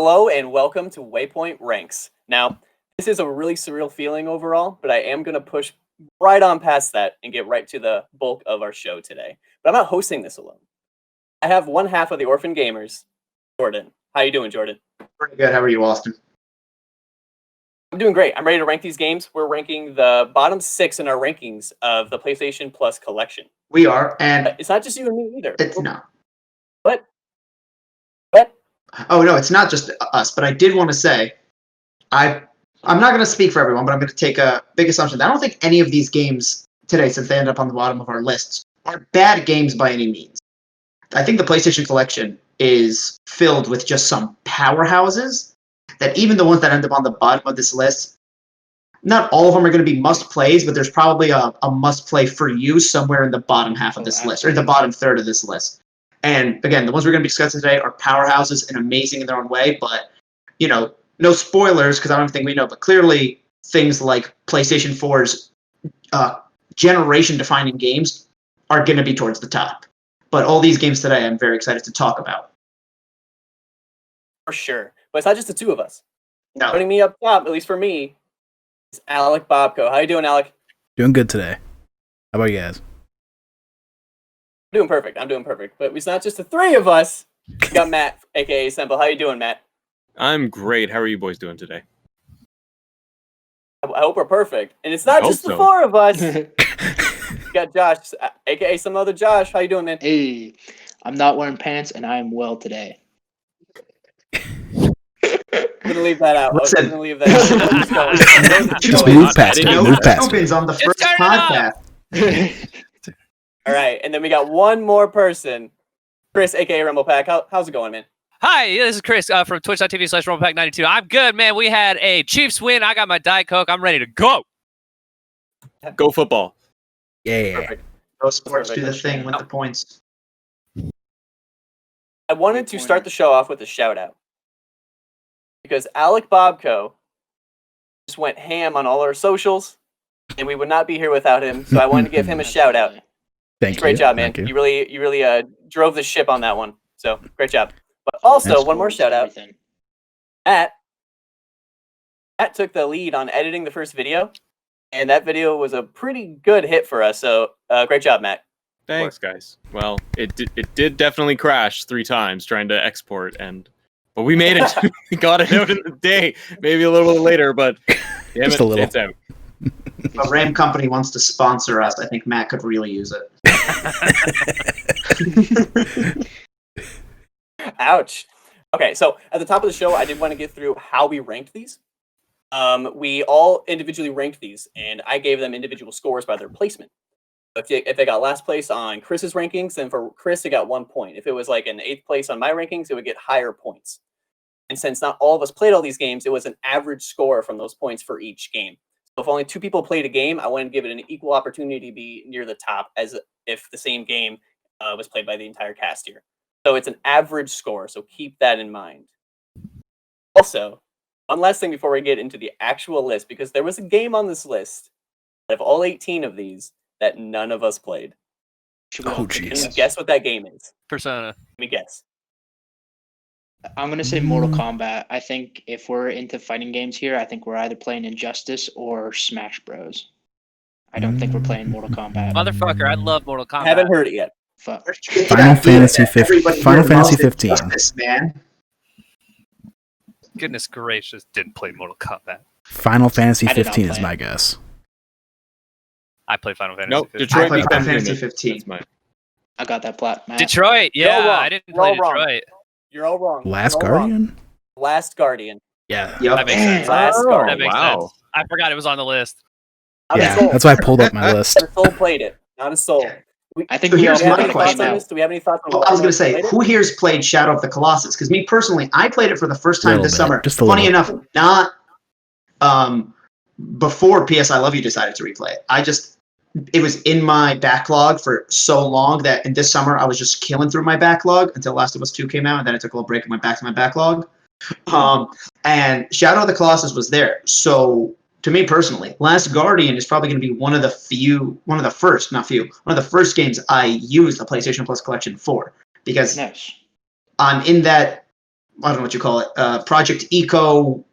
Hello and welcome to WayPoint Ranks. Now, this is a really surreal feeling overall, but I am going to push right on past that and get right to the bulk of our show today. But I'm not hosting this alone. I have one half of the Orphan Gamers, Jordan. How you doing, Jordan? Pretty good. How are you, Austin? I'm doing great. I'm ready to rank these games. We're ranking the bottom 6 in our rankings of the PlayStation Plus collection. We are, and it's not just you and me either. it's not. What? Oh no, it's not just us. But I did want to say, I'm not going to speak for everyone, but I'm going to take a big assumption. I don't think any of these games today, since they end up on the bottom of our lists, are bad games by any means. I think the PlayStation Collection is filled with just some powerhouses that even the ones that end up on the bottom of this list, not all of them are going to be must-plays, but there's probably a must-play for you somewhere in the bottom half of this list, or the bottom third of this list. And again, the ones we're going to be discussing today are powerhouses and amazing in their own way, but, you know, no spoilers because I don't think we know, but clearly things like PlayStation 4's generation-defining games are going to be towards the top. But all these games today I'm very excited to talk about. For sure. But it's not just the two of us. No. Putting me up top, at least for me, is Alec Bobko. How you doing, Alec? Doing good today. How about you guys? I'm doing perfect. But it's not just the three of us. We got Matt, a.k.a. Semple. How you doing, Matt? I'm great. How are you boys doing today? I hope we're perfect. And it's not just the four of us. We got Josh, a.k.a. some other Josh. How you doing, man? Hey, I'm not wearing pants, and I am well today. I'm going to leave that out. I was going to leave that out. Just move past it. Move past it. On the first podcast. All right, and then we got one more person. Chris, a.k.a. RumblePack. How's it going, man? Hi, this is Chris from twitch.tv/RumblePack92. I'm good, man. We had a Chiefs win. I got my Diet Coke. I'm ready to go. Go football. Yeah. Perfect. Go sports, do the thing with the points. I wanted to start the show off with a shout-out. Because Alec Bobko just went ham on all our socials, and we would not be here without him, so I wanted to give him a shout-out. Thank you. Great job, man. You really drove the ship on that one. So, great job. But also, one more shout-out. Matt took the lead on editing the first video, and that video was a pretty good hit for us. So, great job, Matt. Thanks, guys. Well, it did definitely crash 3 times trying to export, but we made it. We got it out in the day. Maybe a little later, but damn just a little. It's out. If a RAM company wants to sponsor us, I think Matt could really use it. Ouch. Okay, so at the top of the show, I did want to get through how we ranked these. We all individually ranked these, and I gave them individual scores by their placement. If they got last place on Chris's rankings, then for Chris, it got 1 point. If it was like an 8th place on my rankings, it would get higher points. And since not all of us played all these games, it was an average score from those points for each game. So if only 2 people played a game, I wanted to give it an equal opportunity to be near the top as if the same game was played by the entire cast here. So it's an average score, so keep that in mind. Also, one last thing before we get into the actual list, because there was a game on this list, out of all 18 of these, that none of us played. Oh, Can jeez. you guess what that game is? Persona. Let me guess. I'm going to say Mortal Kombat. I think if we're into fighting games here, I think we're either playing Injustice or Smash Bros. I don't think we're playing Mortal Kombat. Motherfucker, I love Mortal Kombat. I haven't heard it yet. Fuck. Final Fantasy 15. Man. Goodness gracious, didn't play Mortal Kombat. Final Fantasy I did not 15 is play my it. guess. I play Final Fantasy Nope, 15. Detroit I played beat Final them Fantasy to me. 15. That's mine. I got that plot, Matt. Detroit, You're all yeah, wrong. I didn't You're play all wrong. Detroit. You're all wrong. Last You're all wrong. Guardian? Last Guardian. Yeah. Yep. That makes sense. Last Guardian. That makes wow. sense. I forgot it was on the list. Not a Yeah, soul. that's why I pulled up my list. Not a soul played it. Not a soul. I think So we all here's Do we have my any played thoughts it on now. this? Do we have any thoughts on Well, I was going to say, played it? who here's played Shadow of the Colossus? Because me personally, I played it for the first time Little this bit, summer. just a Funny little. enough, not before PS I Love You decided to replay it. It was in my backlog for so long that in this summer I was just killing through my backlog until Last of Us 2 came out, and then I took a little break and went back to my backlog. And Shadow of the Colossus was there. So to me personally, Last Guardian is probably going to be one of the first games I used the PlayStation Plus collection for, because Nice. I'm in that I don't know what you call it, Project Eco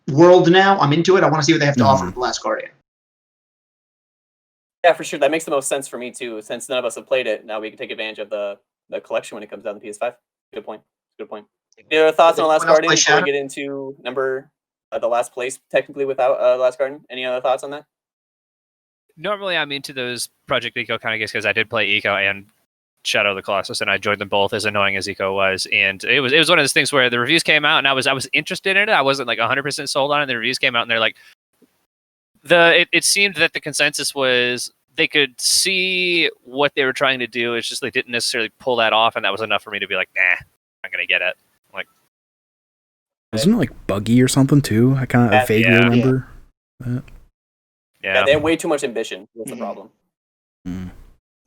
world now. I'm into it. I want to see what they have to offer with The Last Guardian. Yeah, for sure. That makes the most sense for me too. Since none of us have played it, now we can take advantage of the collection when it comes out on the PS5. Good point. Good point. Any other thoughts on The Last Anyone else Guardian play before we Shadow? get into the last place technically without The Last Guardian? Any other thoughts on that? Normally, I'm into those Project Eco kind of games because I did play Eco and Shadow of the Colossus, and I enjoyed them both, as annoying as Eco was. And it was one of those things where the reviews came out, and I was interested in it. I wasn't like 100% sold on it. The reviews came out, and they're like, it seemed that the consensus was they could see what they were trying to do. It's just they didn't necessarily pull that off, and that was enough for me to be like, nah, I'm not gonna get it. Like, Wasn't it like buggy or something too? I kind of vaguely remember that. yeah, They have way too much ambition. That's the problem.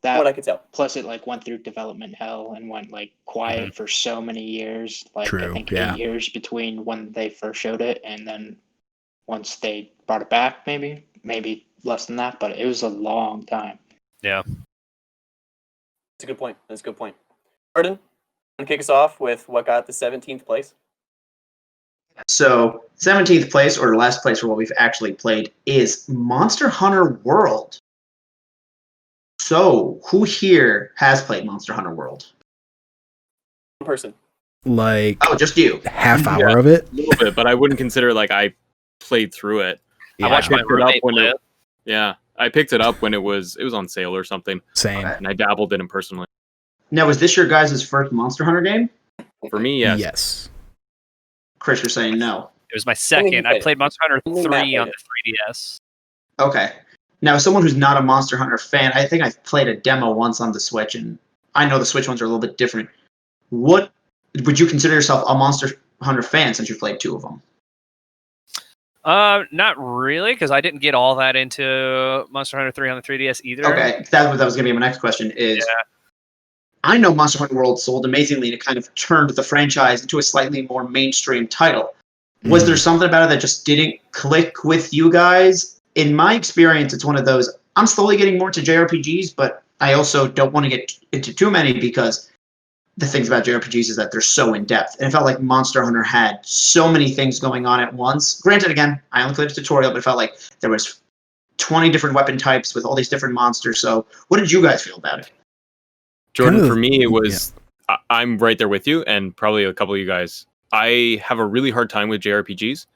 That What I could tell. plus it like went through development hell and went like quiet for so many years. Like I True, think yeah. 8 years between when they first showed it and then once they brought it back, maybe less than that, but it was a long time. yeah. That's a good point. That's a good point. Jordan, want to kick us off with what got the 17th place? So 17th place, or the last place for what we've actually played, is Monster Hunter World. So who here has played Monster Hunter World? One person. Like Oh, just you. half hour of it. A little bit, but I wouldn't consider like I played through it. Yeah, I watched my picked it up roommate when play it- it. Yeah, I picked it up when it was on sale or something, same. Okay. and I dabbled in it personally. Now, is this your guys' first Monster Hunter game? For me, yes. Yes. Chris, you're saying no. It was my Only second. you I played played Monster Hunter Only Matt 3 played on it. the 3DS. Okay. Now, as someone who's not a Monster Hunter fan, I think I played a demo once on the Switch, and I know the Switch ones are a little bit different. What would you consider yourself a Monster Hunter fan since you've played 2 of them? Not really, because I didn't get all that into Monster Hunter 3 on the 3DS either. Okay, that was going to be my next question. Is I know Monster Hunter World sold amazingly, and it kind of turned the franchise into a slightly more mainstream title. Was there something about it that just didn't click with you guys? In my experience, it's one of those. I'm slowly getting more to JRPGs, but I also don't want to get into too many because the things about JRPGs is that they're so in depth. And it felt like Monster Hunter had so many things going on at once. Granted, again, I only played the tutorial, but it felt like there was 20 different weapon types with all these different monsters. So what did you guys feel about it? Jordan, Kind of- for me, it was I'm right there with you, and probably a couple of you guys. I have a really hard time with JRPGs.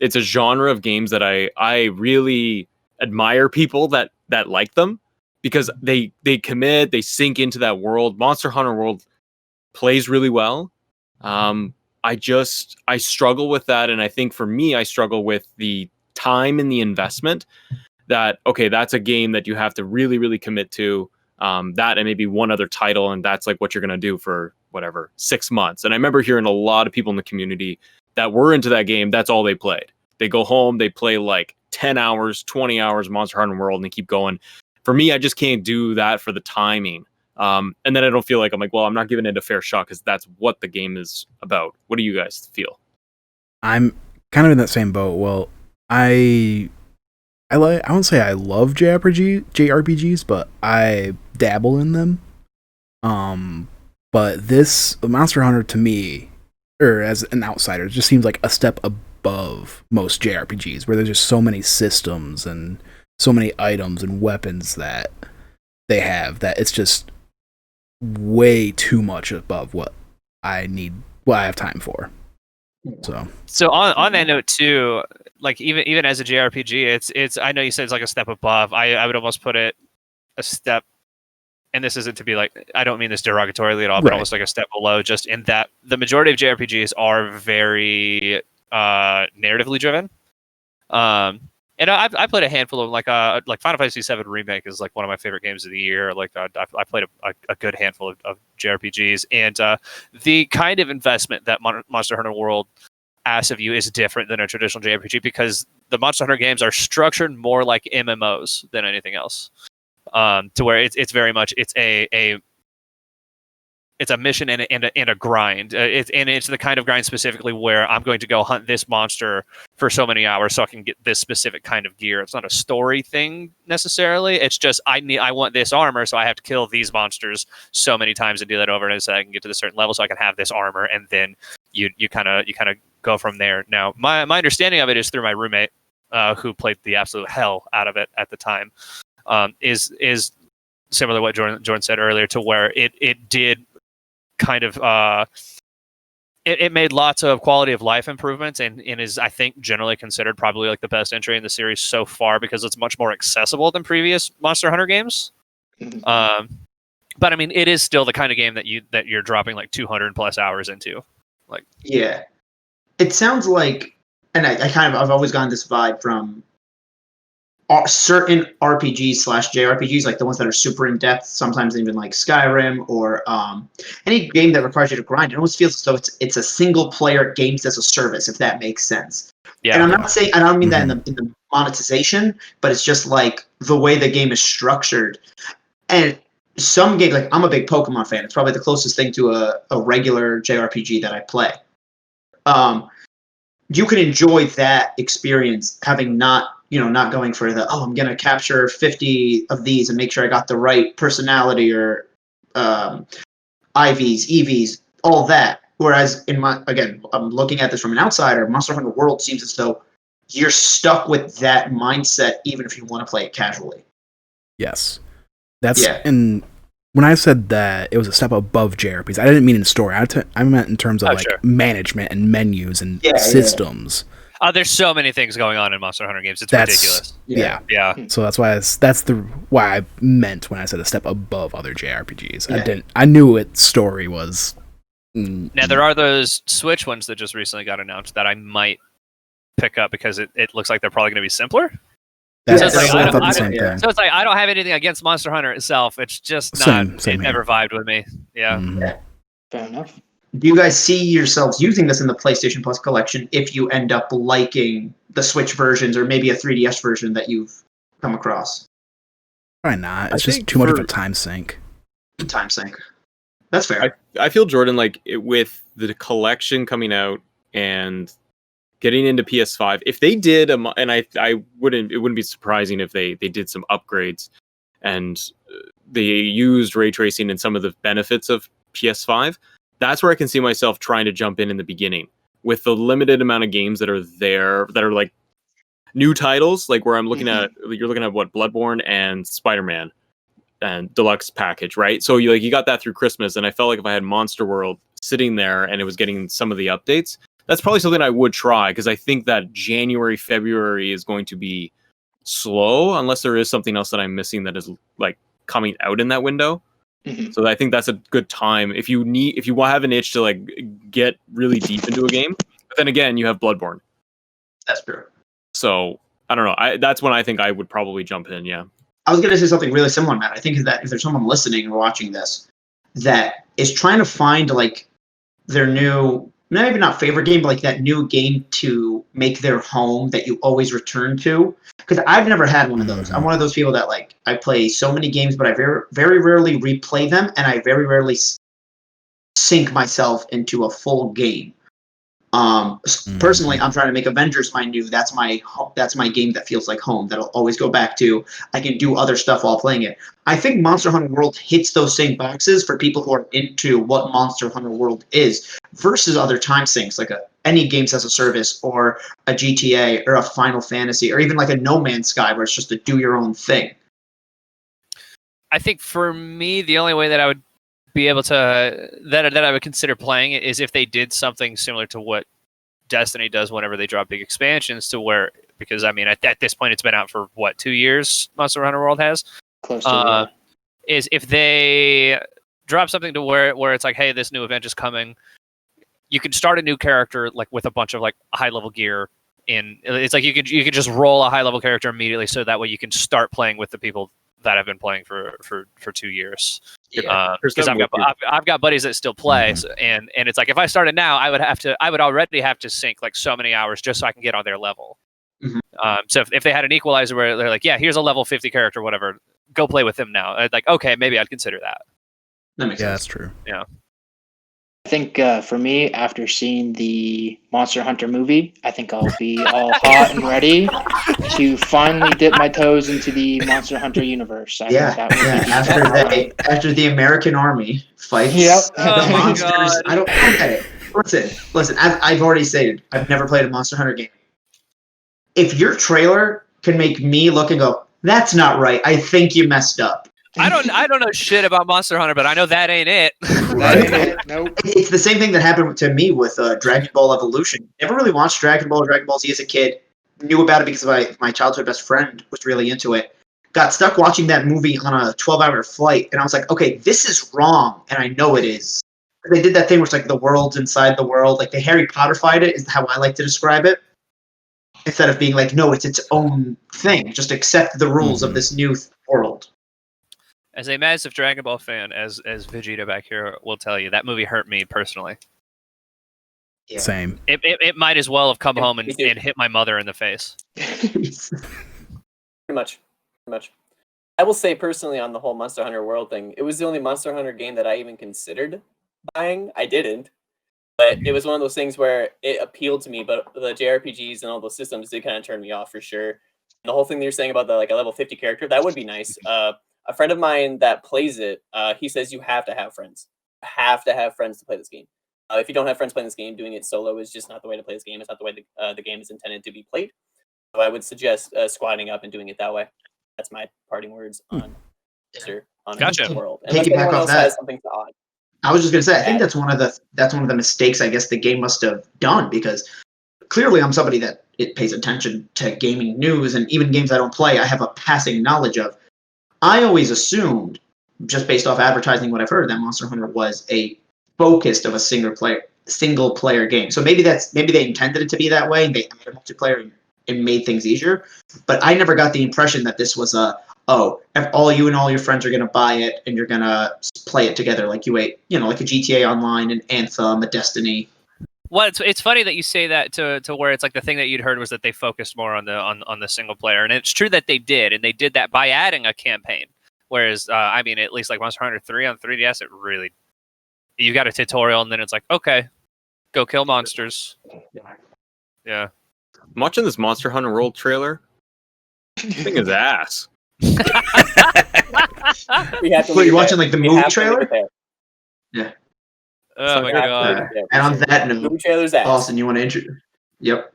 It's a genre of games that I really admire people that like them because they commit, they sink into that world. Monster Hunter World plays really well. I struggle with that, and I think for me, I struggle with the time and the investment. That's a game that you have to really, really commit to. That and maybe one other title, and that's like what you're gonna do for whatever 6 months. And I remember hearing a lot of people in the community that were into that game. That's all they played. They go home, they play like 10 hours, 20 hours Monster Hunter World, and they keep going. For me, I just can't do that for the timing. And then I don't feel like I'm like, well, I'm not giving it a fair shot because that's what the game is about. What do you guys feel? I'm kind of in that same boat. Well, I won't say I love JRPGs, but I dabble in them. But this Monster Hunter to me, or as an outsider, just seems like a step above most JRPGs, where there's just so many systems and so many items and weapons that they have that it's just way too much above what I have time for. So on that note too, like even as a JRPG, it's I know you said it's like a step above. I would almost put it a step, and this isn't to be like, I don't mean this derogatorily at all, but Right. almost like a step below, just in that the majority of JRPGs are very narratively driven. And I played a handful of like Final Fantasy VII Remake is like one of my favorite games of the year. Like I played a good handful of JRPGs, and the kind of investment that Monster Hunter World asks of you is different than a traditional JRPG because the Monster Hunter games are structured more like MMOs than anything else. To where it's very much it's a mission and a grind. It's the kind of grind specifically where I'm going to go hunt this monster for so many hours so I can get this specific kind of gear. It's not a story thing necessarily. It's just I want this armor, so I have to kill these monsters so many times and do that over and so I can get to the certain level so I can have this armor and then you kind of go from there. Now, my understanding of it is through my roommate, who played the absolute hell out of it at the time. Is similar to what Jordan said earlier, to where it did kind of it made lots of quality of life improvements, and is, I think, generally considered probably like the best entry in the series so far, because it's much more accessible than previous Monster Hunter games. But I mean, it is still the kind of game that you're dropping like 200 plus hours into. Like, yeah, it sounds like, and I've always gotten this vibe from certain RPGs / JRPGs, like the ones that are super in depth, sometimes even like Skyrim or any game that requires you to grind. It almost feels as though it's a single player games as a service, if that makes sense. yeah, And I'm not saying, I don't mean that in the monetization, but it's just like the way the game is structured. And some game, like, I'm a big Pokemon fan. It's probably the closest thing to a regular JRPG that I play. You can enjoy that experience having not going for I'm going to capture 50 of these and make sure I got the right personality or IVs, EVs, all that. Whereas I'm looking at this from an outsider, Monster Hunter World seems as though you're stuck with that mindset even if you want to play it casually. Yes. And when I said that it was a step above JRPGs, I didn't mean in story. I meant in terms of management and menus and systems. There's so many things going on in Monster Hunter games. It's ridiculous. Yeah. So that's why I meant when I said a step above other JRPGs. Yeah. I knew its story was. Now there are those Switch ones that just recently got announced that I might pick up because it looks like they're probably going to be simpler. I thought the same thing. So it's like, I don't have anything against Monster Hunter itself. It's just same it never vibed with me. Yeah. Mm-hmm. Fair enough. Do you guys see yourselves using this in the PlayStation Plus collection if you end up liking the Switch versions or maybe a 3DS version that you've come across? Probably not. It's just too much of a time sink. Time sink. That's fair. I feel, Jordan, like with the collection coming out and getting into PS5, if they did, and it wouldn't be surprising if they did some upgrades and they used ray tracing and some of the benefits of PS5. That's where I can see myself trying to jump in the beginning with the limited amount of games that are there that are like new titles, like where you're looking at what, Bloodborne and Spider-Man and deluxe package, right? So you got that through Christmas, and I felt like if I had Monster World sitting there and it was getting some of the updates, that's probably something I would try, because I think that January, February is going to be slow unless there is something else that I'm missing that is like coming out in that window. Mm-hmm. So I think that's a good time if you have an itch to like get really deep into a game. But then again, you have Bloodborne. That's true. So I don't know. That's when I think I would probably jump in. Yeah. I was going to say something really similar, Matt. I think that if there's someone listening or watching this that is trying to find like their new, maybe not favorite game, but like that new game to make their home that you always return to. Because I've never had one of those. I'm one of those people that like, I play so many games, but I very, very rarely replay them, and I very rarely sink myself into a full game. Personally, I'm trying to make Avengers my new. That's my game that feels like home. That I'll always go back to. I can do other stuff while playing it. I think Monster Hunter World hits those same boxes for people who are into what Monster Hunter World is, versus other time sinks like any games as a service or a GTA or a Final Fantasy or even like a No Man's Sky, where it's just a do your own thing. I think for me, the only way that I would be able to that I would consider playing it is if they did something similar to what Destiny does whenever they drop big expansions, to where, because I mean at this point it's been out for what, 2 years, Monster Hunter World has, Close to is if they drop something to where it's like, hey, this new event is coming, you can start a new character like with a bunch of like high level gear in. It's like you could just roll a high level character immediately, so that way you can start playing with the people that have been playing for 2 years. Because I've got buddies that still play, so, and it's like if I started now, I would already have to sink like so many hours just so I can get on their level. So if they had an equalizer where they're like, yeah, here's a level 50 character, whatever, go play with them now. I'd like, okay, maybe I'd consider that. That makes sense. That's true. Yeah. I think for me, after seeing the Monster Hunter movie, I think I'll be all hot and ready to finally dip my toes into the Monster Hunter universe. I think that would be After the American Army fights Yep. the monsters. I don't get it. Listen. I've already stated I've never played a Monster Hunter game. If your trailer can make me look and go, that's not right. I think you messed up. I don't know shit about Monster Hunter, but I know that ain't it. That ain't it. Nope. It's the same thing that happened to me with Dragon Ball Evolution. Never really watched Dragon Ball Z as a kid. Knew about it because my childhood best friend was really into it. Got stuck watching that movie on a 12-hour flight, and I was like, okay, this is wrong, and I know it is. They did that thing where it's like the world's inside the world. Like they Harry Potterified it is how I like to describe it. Instead of being like, no, it's its own thing. Just accept the rules of this new world. As a massive Dragon Ball fan, as Vegeta back here will tell you, that movie hurt me personally. Yeah. Same. It might as well have come home and me too. hit my mother in the face. Pretty much. I will say personally on the whole Monster Hunter World thing, it was the only Monster Hunter game that I even considered buying. I didn't. But it was one of those things where it appealed to me, but the JRPGs and all those systems did kind of turn me off for sure. And the whole thing that you're saying about a level 50 character, that would be nice. A friend of mine that plays it, he says you have to have friends. You have to have friends to play this game. If you don't have friends playing this game, doing it solo is just not the way to play this game. It's not the way the game is intended to be played. So I would suggest squatting up and doing it that way. That's my parting words on Mr. Gotcha. World. Take Unless it back anyone off else that. has something to add. I was just gonna say, I think that's one of the mistakes I guess the game must have done, because clearly I'm somebody that it pays attention to gaming news, and even games I don't play, I have a passing knowledge of. I always assumed, just based off advertising what I've heard, that Monster Hunter was a focused of a single player game. So maybe they intended it to be that way, and they added a multiplayer and made things easier. But I never got the impression that this was if all you and all your friends are gonna buy it and you're gonna play it together like like a GTA Online, an Anthem, a Destiny. Well, it's funny that you say that to where it's like the thing that you'd heard was that they focused more on the single player, and it's true that they did, and they did that by adding a campaign. Whereas, at least like Monster Hunter 3 on 3DS, it really you got a tutorial, and then it's like, okay, go kill monsters. Yeah. I'm watching this Monster Hunter World trailer. This thing is ass. We have to Wait, you're leave watching it like the there. We movie have to leave trailer? it there. Oh my We have to god. leave it there, And for on sure. that note, Movie trailer's ass. Austin, you want to intro? Yep.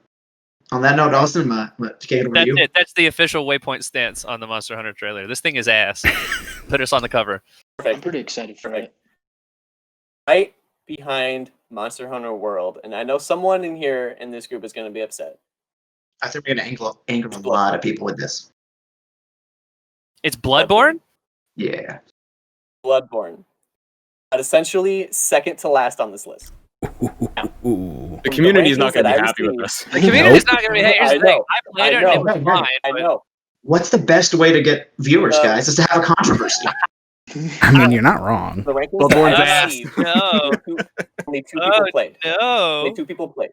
On that note, Austin, I'm gonna kick it over to That's you. it. That's the official WayPoint stance on the Monster Hunter trailer. This thing is ass. Put us on the cover. I'm Perfect. pretty excited for it. Right behind Monster Hunter World, and I know someone in here in this group is going to be upset. I think we're gonna anger a lot of people with this. It's Bloodborne? Yeah. Bloodborne. But essentially second to last on this list. Ooh. The community is rankings not going to that be I happy with received- us. The community's not going to be. Hey, here's the thing. I played it and it was fine. I but- know. What's the best way to get viewers, guys? Is to have a controversy. I mean, you're not wrong. The rankings Bloodborne's that I ass. received, No. only two people played. No. Only two people played.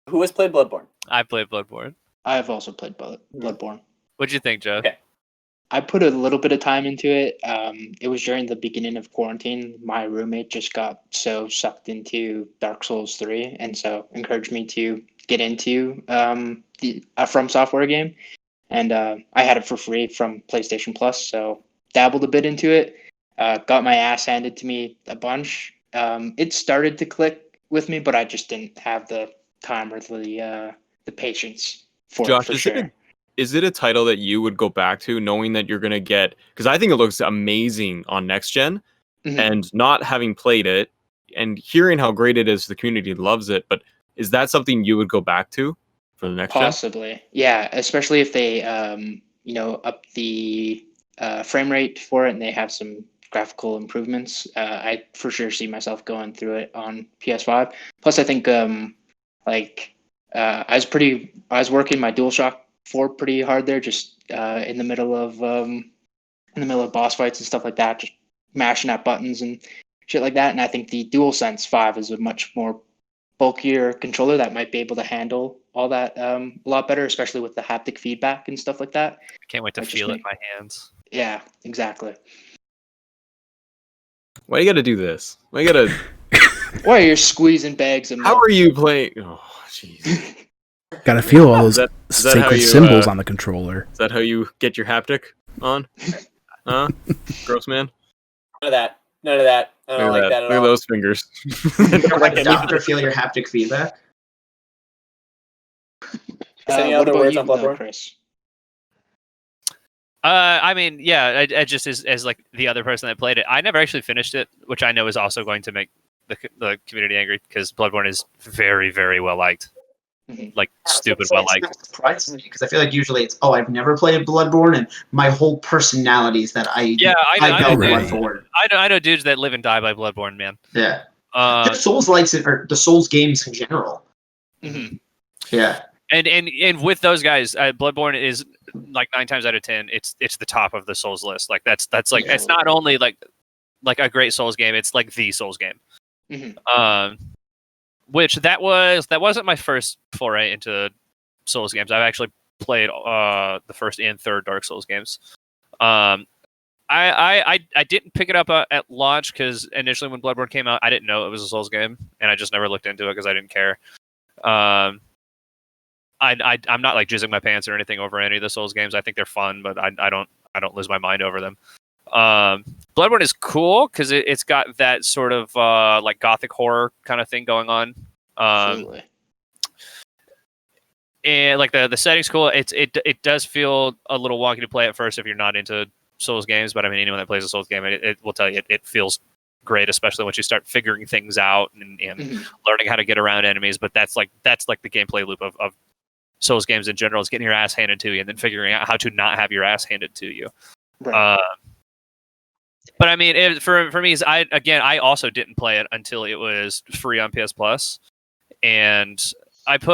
Who has played Bloodborne? I played Bloodborne. I have also played Bloodborne. What'd you think, Joe? Okay. I put a little bit of time into it. It was during the beginning of quarantine. My roommate just got so sucked into Dark Souls 3, and so encouraged me to get into a From Software game. And I had it for free from PlayStation Plus, so dabbled a bit into it. Got my ass handed to me a bunch. It started to click with me, but I just didn't have the time or the patience for Josh, it, for is sure. is it a title that you would go back to knowing that you're going to get, because I think it looks amazing on next gen, Mhm. and not having played it and hearing how great it is, the community loves it, but is that something you would go back to for the next gen? Possibly, yeah. Especially if they, up the frame rate for it, and they have some graphical improvements. I for sure see myself going through it on PS5. Plus, I think I was working my DualShock 4 pretty hard there, just in the middle of boss fights and stuff like that, just mashing at buttons and shit like that. And I think the DualSense 5 is a much more bulkier controller that might be able to handle all that a lot better, especially with the haptic feedback and stuff like that. I can't wait to That's just feel it me. in my hands. Yeah, exactly. Why you got to do this? Why you got to? Why are you squeezing bags of How milk? are you playing? Oh, jeez. Gotta feel all those Is that how sacred you, symbols on the controller. Is that how you get your haptic on? Huh? Gross man. None of that. None of that. I don't Look like at that that. at Look at all. those fingers. You don't like Okay, doctor feel your haptic feedback? Is any What other about words you, on though, Bloodborne? Chris? I mean, yeah, I just as like the other person that played it, I never actually finished it, which I know is also going to make the community angry because Bloodborne is very, very well liked, Mhm. like stupid well liked. It surprises me because I feel like usually it's I've never played Bloodborne and my whole personality is that I Yeah, I know know, Right. Bloodborne. I know dudes that live and die by Bloodborne, man. Yeah, Um, the Souls likes it or the Souls games in general. mhm. Yeah, And with those guys, Bloodborne is like 9 times out of 10, it's the top of the Souls list. Like that's like Yeah. it's not only like a great Souls game, it's like the Souls game. Mhm. Which that wasn't my first foray into Souls games. I've actually played the first and third Dark Souls games. I didn't pick it up at launch because initially when Bloodborne came out, I didn't know it was a Souls game, and I just never looked into it because I didn't care. I'm not like jizzing my pants or anything over any of the Souls games. I think they're fun, but I don't lose my mind over them. Bloodborne is cool because it's got that sort of like gothic horror kind of thing going on. Absolutely. And like the setting's cool. It does feel a little wonky to play at first if you're not into Souls games, but I mean anyone that plays a Souls game, it will tell you it feels great, especially once you start figuring things out and Mhm. learning how to get around enemies. But that's like the gameplay loop of Souls games in general, is getting your ass handed to you and then figuring out how to not have your ass handed to you. Right. But I mean, for me, is I also didn't play it until it was free on PS Plus, and I put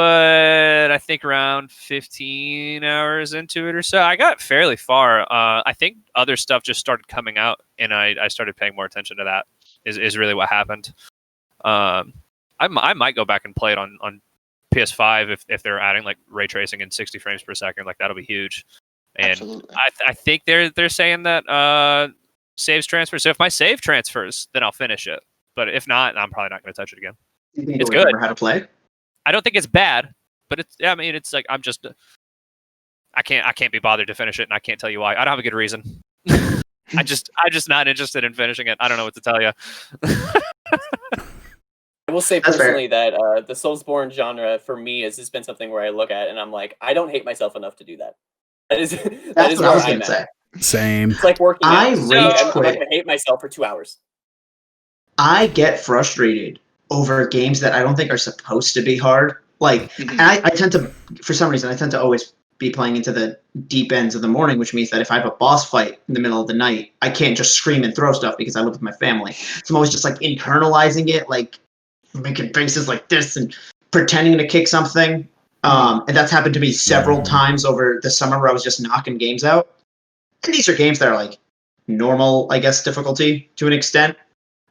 I think around 15 hours into it or so. I got fairly far. I think other stuff just started coming out, and I started paying more attention to that. Is really what happened. I might go back and play it on PS5 if they're adding like ray tracing and 60 frames per second. Like that'll be huge. And Absolutely. I think they're saying that saves transfer. So if my save transfers, then I'll finish it. But if not, I'm probably not going to touch it again. you think It's you'll good. remember how to play? I don't think it's bad, but I mean, it's like I can't be bothered to finish it, and I can't tell you why. I don't have a good reason. I'm just not interested in finishing it. I don't know what to tell you. I will say That's fair. personally that the Soulsborne genre for me has been something where I look at and I'm like, I don't hate myself enough to do that. That is That's what I where was I'm gonna at. say. Same. It's like working I out. rage I'm not quit. going to hate myself for 2 hours. I get frustrated over games that I don't think are supposed to be hard. Like, Mhm. and I tend to, for some reason, I tend to always be playing into the deep ends of the morning, which means that if I have a boss fight in the middle of the night, I can't just scream and throw stuff because I live with my family. So I'm always just like internalizing it, like making faces like this and pretending to kick something. And that's happened to me several times over the summer where I was just knocking games out. And these are games that are like normal, I guess, difficulty to an extent.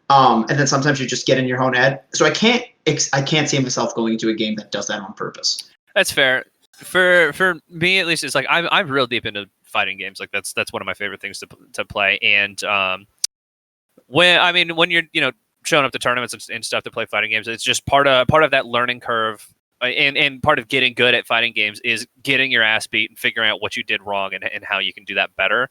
And then sometimes you just get in your own head. So I can't see myself going into a game that does that on purpose. That's fair. For me at least, it's like I'm real deep into fighting games. Like that's one of my favorite things to play. And when you're showing up to tournaments and stuff to play fighting games, it's just part of that learning curve. And part of getting good at fighting games is getting your ass beat and figuring out what you did wrong and how you can do that better.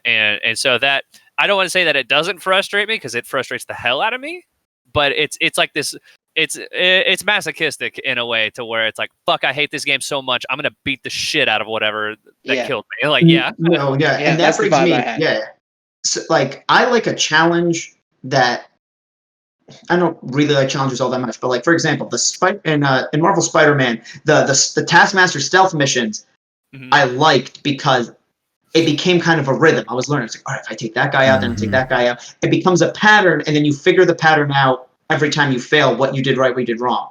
And so that I don't want to say that it doesn't frustrate me because it frustrates the hell out of me, but it's like this. It's masochistic in a way to where it's like, fuck, I hate this game so much. I'm gonna beat the shit out of whatever that Yeah. killed me. Like, yeah, No, yeah, Yeah, and that that's the brings vibe me, I had. yeah. So, like, I like a challenge that I don't really like challenges all that much, but like for example, in Marvel Spider-Man, the Taskmaster stealth missions Mhm. I liked because it became kind of a rhythm. I was learning. It's like, all right, if I take that guy out, then I take that guy out. It becomes a pattern, and then you figure the pattern out every time you fail, what you did right, what you did wrong.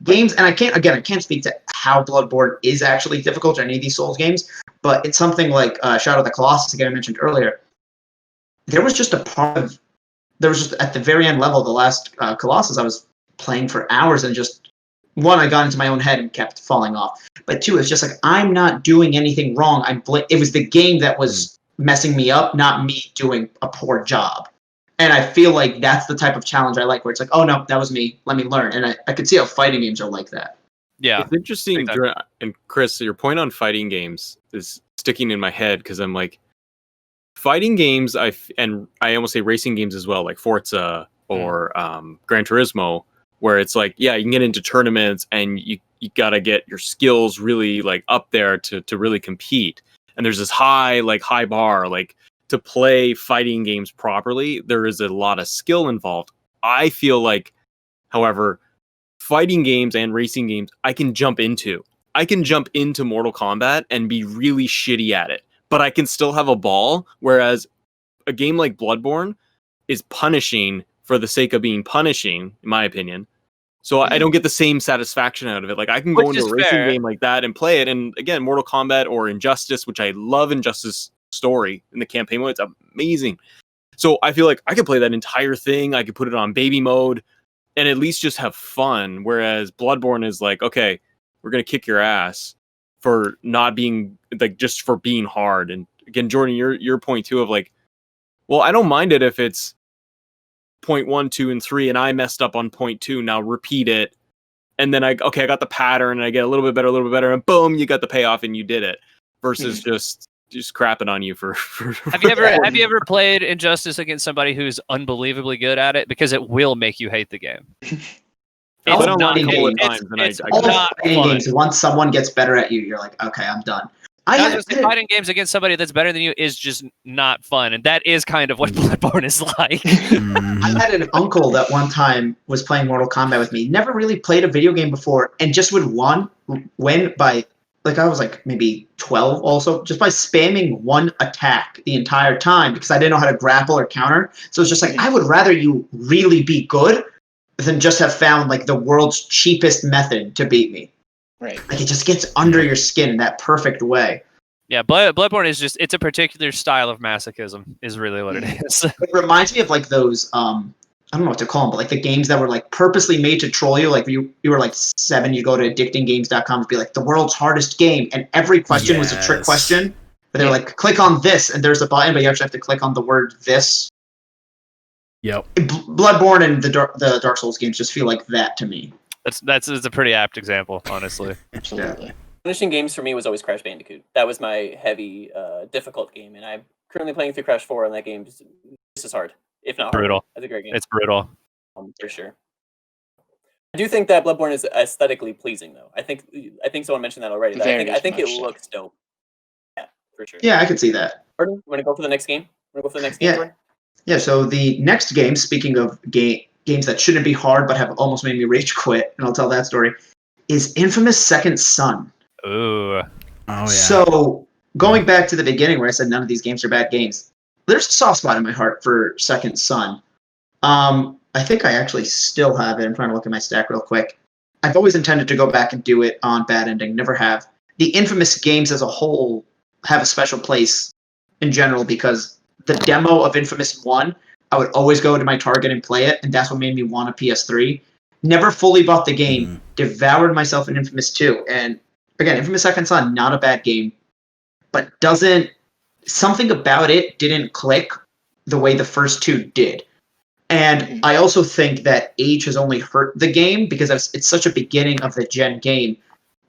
Games, and I can't speak to how Bloodborne is actually difficult or any of these Souls games, but it's something like Shadow of the Colossus, again, I mentioned earlier. There was just at the very end level, the last Colossus, I was playing for hours and just, one, I got into my own head and kept falling off. But two, it's just like, I'm not doing anything wrong. It was the game that was messing me up, not me doing a poor job. And I feel like that's the type of challenge I like, where it's like, oh no, that was me. Let me learn. And I could see how fighting games are like that. yeah. It's interesting, Big time. and Chris, your point on fighting games is sticking in my head because I'm like, fighting games, and I almost say racing games as well, like Forza or Gran Turismo, where it's like, yeah, you can get into tournaments and you gotta get your skills really like up there to really compete. And there's this high bar, like to play fighting games properly, there is a lot of skill involved. I feel like, however, fighting games and racing games, I can jump into Mortal Kombat and be really shitty at it, but I can still have a ball. Whereas a game like Bloodborne is punishing for the sake of being punishing, in my opinion. So I don't get the same satisfaction out of it. Like I can go Which into is a racing fair. game like that and play it. And again, Mortal Kombat or Injustice, which I love Injustice story in the campaign mode, it's amazing. So I feel like I could play that entire thing. I could put it on baby mode and at least just have fun. Whereas Bloodborne is like, okay, we're gonna kick your ass for not being like just for being hard. And again, Jordan, your point too of like, well, I don't mind it if it's point 1, 2, and 3, and I messed up on point 2. Now repeat it, and then I got the pattern, and I get a little bit better, and boom, you got the payoff, and you did it. Versus just crapping on you for. Have you ever played Injustice against somebody who's unbelievably good at it? Because it will make you hate the game. All It's fighting not. games- It's all not fighting fun. games, once someone gets better at you, you're like, okay, I'm done. Fighting games against somebody that's better than you is just not fun, and that is kind of what Bloodborne is like. I had an uncle that one time was playing Mortal Kombat with me. Never really played a video game before, and just would win by, like, I was like maybe 12 also, just by spamming one attack the entire time because I didn't know how to grapple or counter. So it's just like, I would rather you really be good than just have found like the world's cheapest method to beat me. Right. Like it just gets under your skin in that perfect way. Yeah, Bloodborne is it's a particular style of masochism, is really what it is. It reminds me of like those I don't know what to call them, but like the games that were like purposely made to troll you. Like you were like 7, you go to addictinggames.com and be like the world's hardest game, and every question was a trick Yes. question. But they're like, click on this, and there's a button, but you actually have to click on the word this. Yep. Bloodborne and the Dark Souls games just feel like that to me. That's a pretty apt example, honestly. Absolutely. Finishing games for me was always Crash Bandicoot. That was my heavy, difficult game, and I'm currently playing through Crash 4, and that game is just as hard, if not harder. Brutal. That's a great game. It's brutal. For sure. I do think that Bloodborne is aesthetically pleasing, though. I think someone mentioned that already. Very I think it much so. looks dope. Yeah, for sure. Yeah, I could see that. Jordan, you want to go for the next game? Yeah. Jordan? Yeah, so the next game, speaking of games that shouldn't be hard but have almost made me rage quit, and I'll tell that story, is Infamous Second Son. Ooh. Oh yeah. So going back to the beginning where I said none of these games are bad games, there's a soft spot in my heart for Second Son. I think I actually still have it. I'm trying to look at my stack real quick. I've always intended to go back and do it on Bad Ending, never have. The Infamous games as a whole have a special place in general because the demo of Infamous 1, I would always go to my Target and play it, and that's what made me want a PS3. Never fully bought the game, devoured myself in Infamous 2, and again, Infamous Second Son, not a bad game, but something about it didn't click the way the first two did. And I also think that age has only hurt the game because it's such a beginning of the gen game.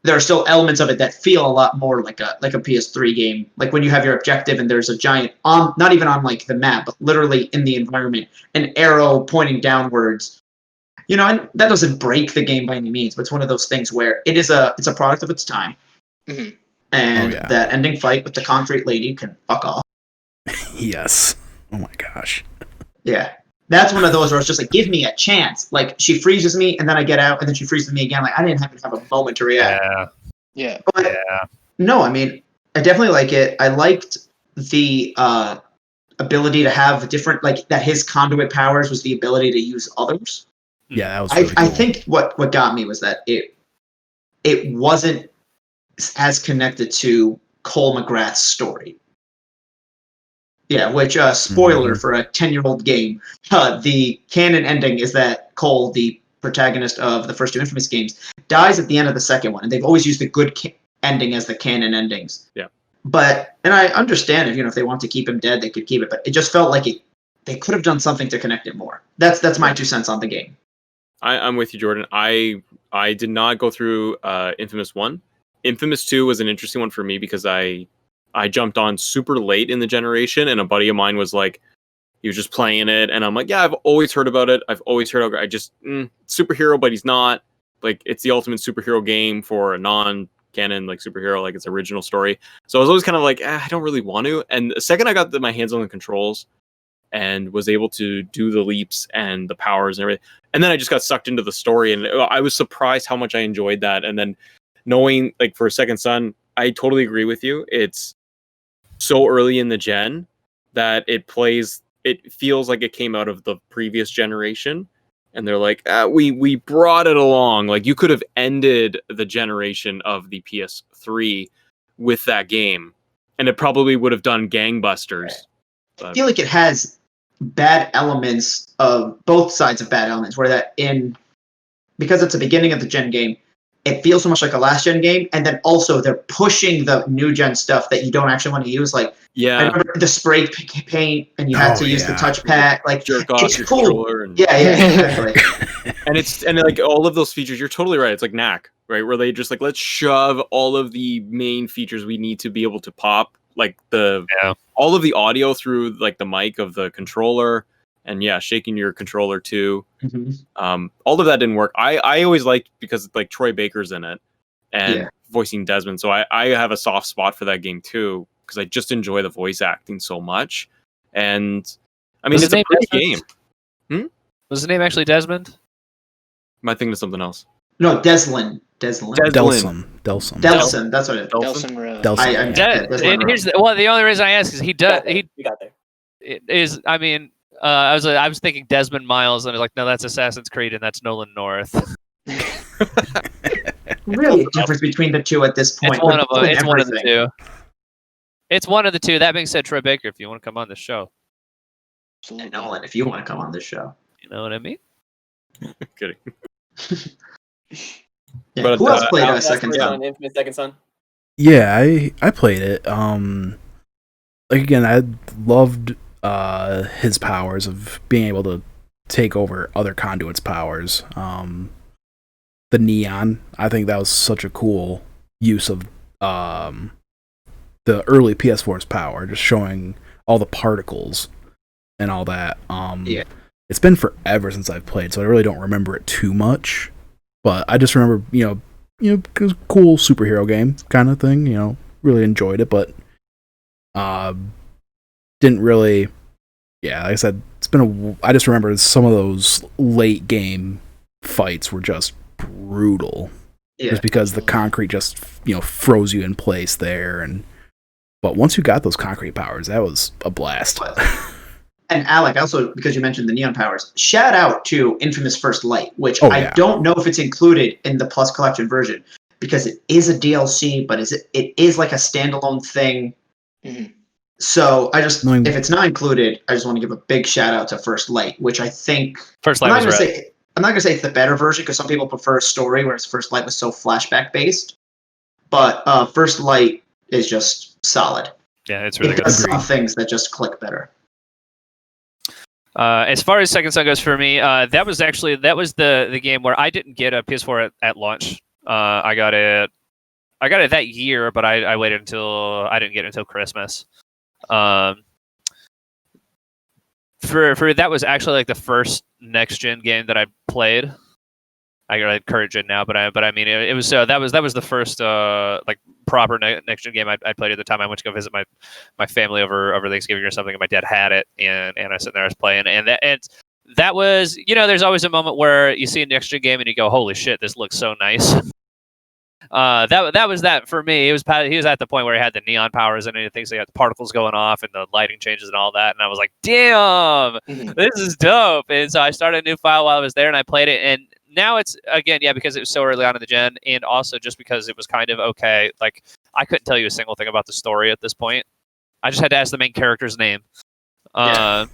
There are still elements of it that feel a lot more like a PS3 game. Like when you have your objective and there's a giant, not even on like the map, but literally in the environment, an arrow pointing downwards. You know, and that doesn't break the game by any means, but it's one of those things where it's a product of its time. Mhm. And Oh, yeah. that ending fight with the concrete lady can fuck off. Yes. Oh my gosh. Yeah. That's one of those where it's just like, give me a chance. Like, she freezes me, and then I get out, and then she freezes me again. Like, I didn't have to have a moment to react. Yeah. Yeah. But, Yeah. no, I mean, I definitely like it. I liked the ability to have different, like, that his conduit powers was the ability to use others. Yeah, that was really I cool. think what got me was that it wasn't as connected to Cole McGrath's story. Yeah, which, spoiler for a 10-year-old game, the canon ending is that Cole, the protagonist of the first two Infamous games, dies at the end of the second one, and they've always used the good ending as the canon endings. Yeah. But, and I understand if they want to keep him dead, they could keep it, but it just felt like they could have done something to connect it more. That's my 2 cents on the game. I'm with you, Jordan. I did not go through Infamous 1. Infamous 2 was an interesting one for me because I I jumped on super late in the generation, and a buddy of mine was like, he was just playing it, and I'm like, yeah, I've always heard about it. I've always heard. I just superhero, but he's not. Like, it's the ultimate superhero game for a non-canon like superhero, like its original story. So I was always kind of like, I don't really want to. And the second I got my hands on the controls and was able to do the leaps and the powers and everything, and then I just got sucked into the story, and I was surprised how much I enjoyed that. And then knowing, like, for Second Son, I totally agree with you. It's so early in the gen that it feels like it came out of the previous generation, and they're like, we brought it along. Like, you could have ended the generation of the PS3 with that game, and it probably would have done gangbusters. I feel like it has bad elements of both sides of bad elements, where because it's the beginning of the gen game, it feels so much like a last gen game, and then also they're pushing the new gen stuff that you don't actually want to use. Like, I remember the spray paint, and you had to use the touchpad. Like, jerk off it's your cool. controller. And, yeah, exactly. and like all of those features, you're totally right. It's like Knack, right? Where they just like, let's shove all of the main features we need to be able to pop, like all of the audio through like the mic of the controller, and shaking your controller too. Mm-hmm. All of that didn't work. I always liked, because like Troy Baker's in it and voicing Desmond, so I have a soft spot for that game too, because I just enjoy the voice acting so much. And I mean, it's a pretty game. Was his name actually Desmond? Am I thinking of something else? No, Delson. Delson. That's what it is. Delson Road. And here's the only reason I ask is You got there. I mean, I was thinking Desmond Miles, and I was like, no, that's Assassin's Creed, and that's Nolan North. Really, a difference between the two at this point. It's one of them. It's one of the two. It's one of the two. That being said, Troy Baker, if you want to come on the show, And Nolan, if you want to come on this show, you know what I mean. Kidding. But who else played Second Son? Infamous Second Son. Yeah, I played it. Like, again, I loved his powers of being able to take over other conduits' powers. The neon, I think that was such a cool use of the early PS4's power, just showing all the particles and all that. It's been forever since I've played, so I really don't remember it too much. But I just remember, cool superhero game kind of thing. Really enjoyed it, but didn't really. Yeah, like I said, I just remember some of those late game fights were just brutal. Yeah. Just because the concrete just froze you in place there, but once you got those concrete powers, that was a blast. And Alec, also, because you mentioned the neon powers, shout out to Infamous First Light, which I don't know if it's included in the Plus Collection version, because it is a DLC, but it is like a standalone thing. Mm-hmm. So if it's not included, I just want to give a big shout out to First Light, which I think First Light I'm not gonna say it's the better version, because some people prefer a story, whereas First Light was so flashback based. But First Light is just solid. Yeah, it's really good. It does some things that just click better. As far as Second Son goes for me, that was the game where I didn't get a PS4 at launch. I got it that year, but I waited until I didn't get it until Christmas. For that was actually like the first next gen game that I played. I got current gen now, but I mean it was that was the first like proper next gen game I played at the time. I went to go visit my family over Thanksgiving or something, and my dad had it, and I was sitting there, I was playing, and that was, there's always a moment where you see a next gen game and you go, holy shit, this looks so nice. That was that for me. He was at the point where he had the neon powers and anything, so he had the particles going off and the lighting changes and all that, and I was like, damn, this is dope. And so I started a new file while I was there, and I played it, and now it's, again, because it was so early on in the gen, and also just because it was kind of okay, like, I couldn't tell you a single thing about the story at this point. I just had to ask the main character's name. And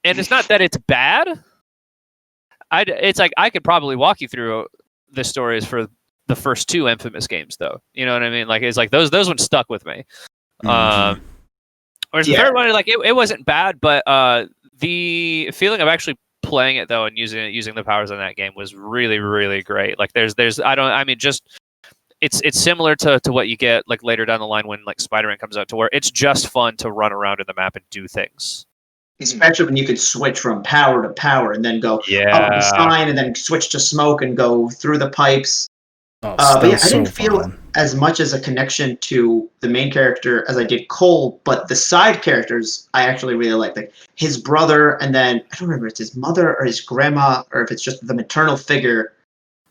it's not that it's bad. It's like, I could probably walk you through the stories for the first two Infamous games, though. You know what I mean? Like, it's like those ones stuck with me. Whereas the third one, like, it wasn't bad, but the feeling of actually playing it, though, and using the powers in that game was really, really great. Like, just it's similar to what you get like later down the line when like Spider-Man comes out, to where it's just fun to run around in the map and do things. Especially when you could switch from power to power and then go up the Yeah. sign and then switch to smoke and go through the pipes. Oh, But that yeah, was I so didn't feel fun. as much as a connection to the main character as I did Cole, but the side characters I actually really liked. Like his brother, and then I don't remember if it's his mother or his grandma, or if it's just the maternal figure.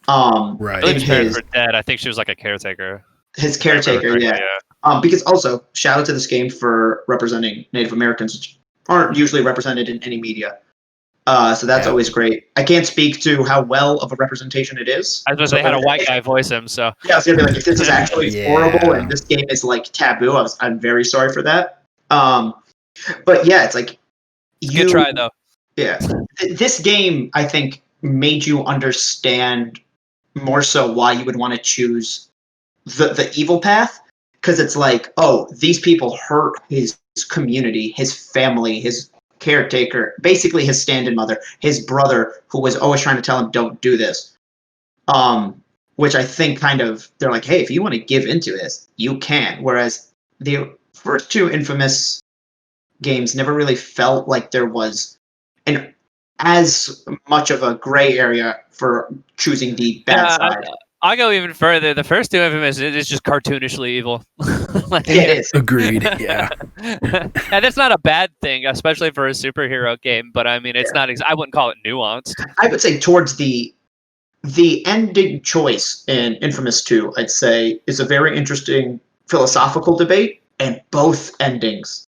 Right. I believe In his parents his were dead. I think she was like a caretaker. his if I remember caretaker, correctly, yeah. Because also shout out to this game for representing Native Americans, which aren't usually represented in any media. So that's Yeah. always great. I can't speak to how well of a representation it is. I suppose they had a white guy voice him, so Yeah, I was gonna be like, if this is actually Yeah. horrible and this game is like taboo, I'm very sorry for that. But yeah, it's like good try though. Yeah, this game I think made you understand more so why you would want to choose the evil path, because it's like, oh, these people hurt his community, his family, his caretaker, basically his stand-in mother, his brother, who was always trying to tell him don't do this. Which I think kind of they're like, hey, if you want to give into this, you can. Whereas the first two Infamous games never really felt like there was an as much of a gray area for choosing the bad side. I go even further. The first two Infamous is just cartoonishly evil. Like, Yeah, it is. Agreed. Yeah. and that's not a bad thing, especially for a superhero game. But I mean, it's not. I wouldn't call it nuanced. I would say towards the ending choice in Infamous 2, I'd say, is a very interesting philosophical debate, and both endings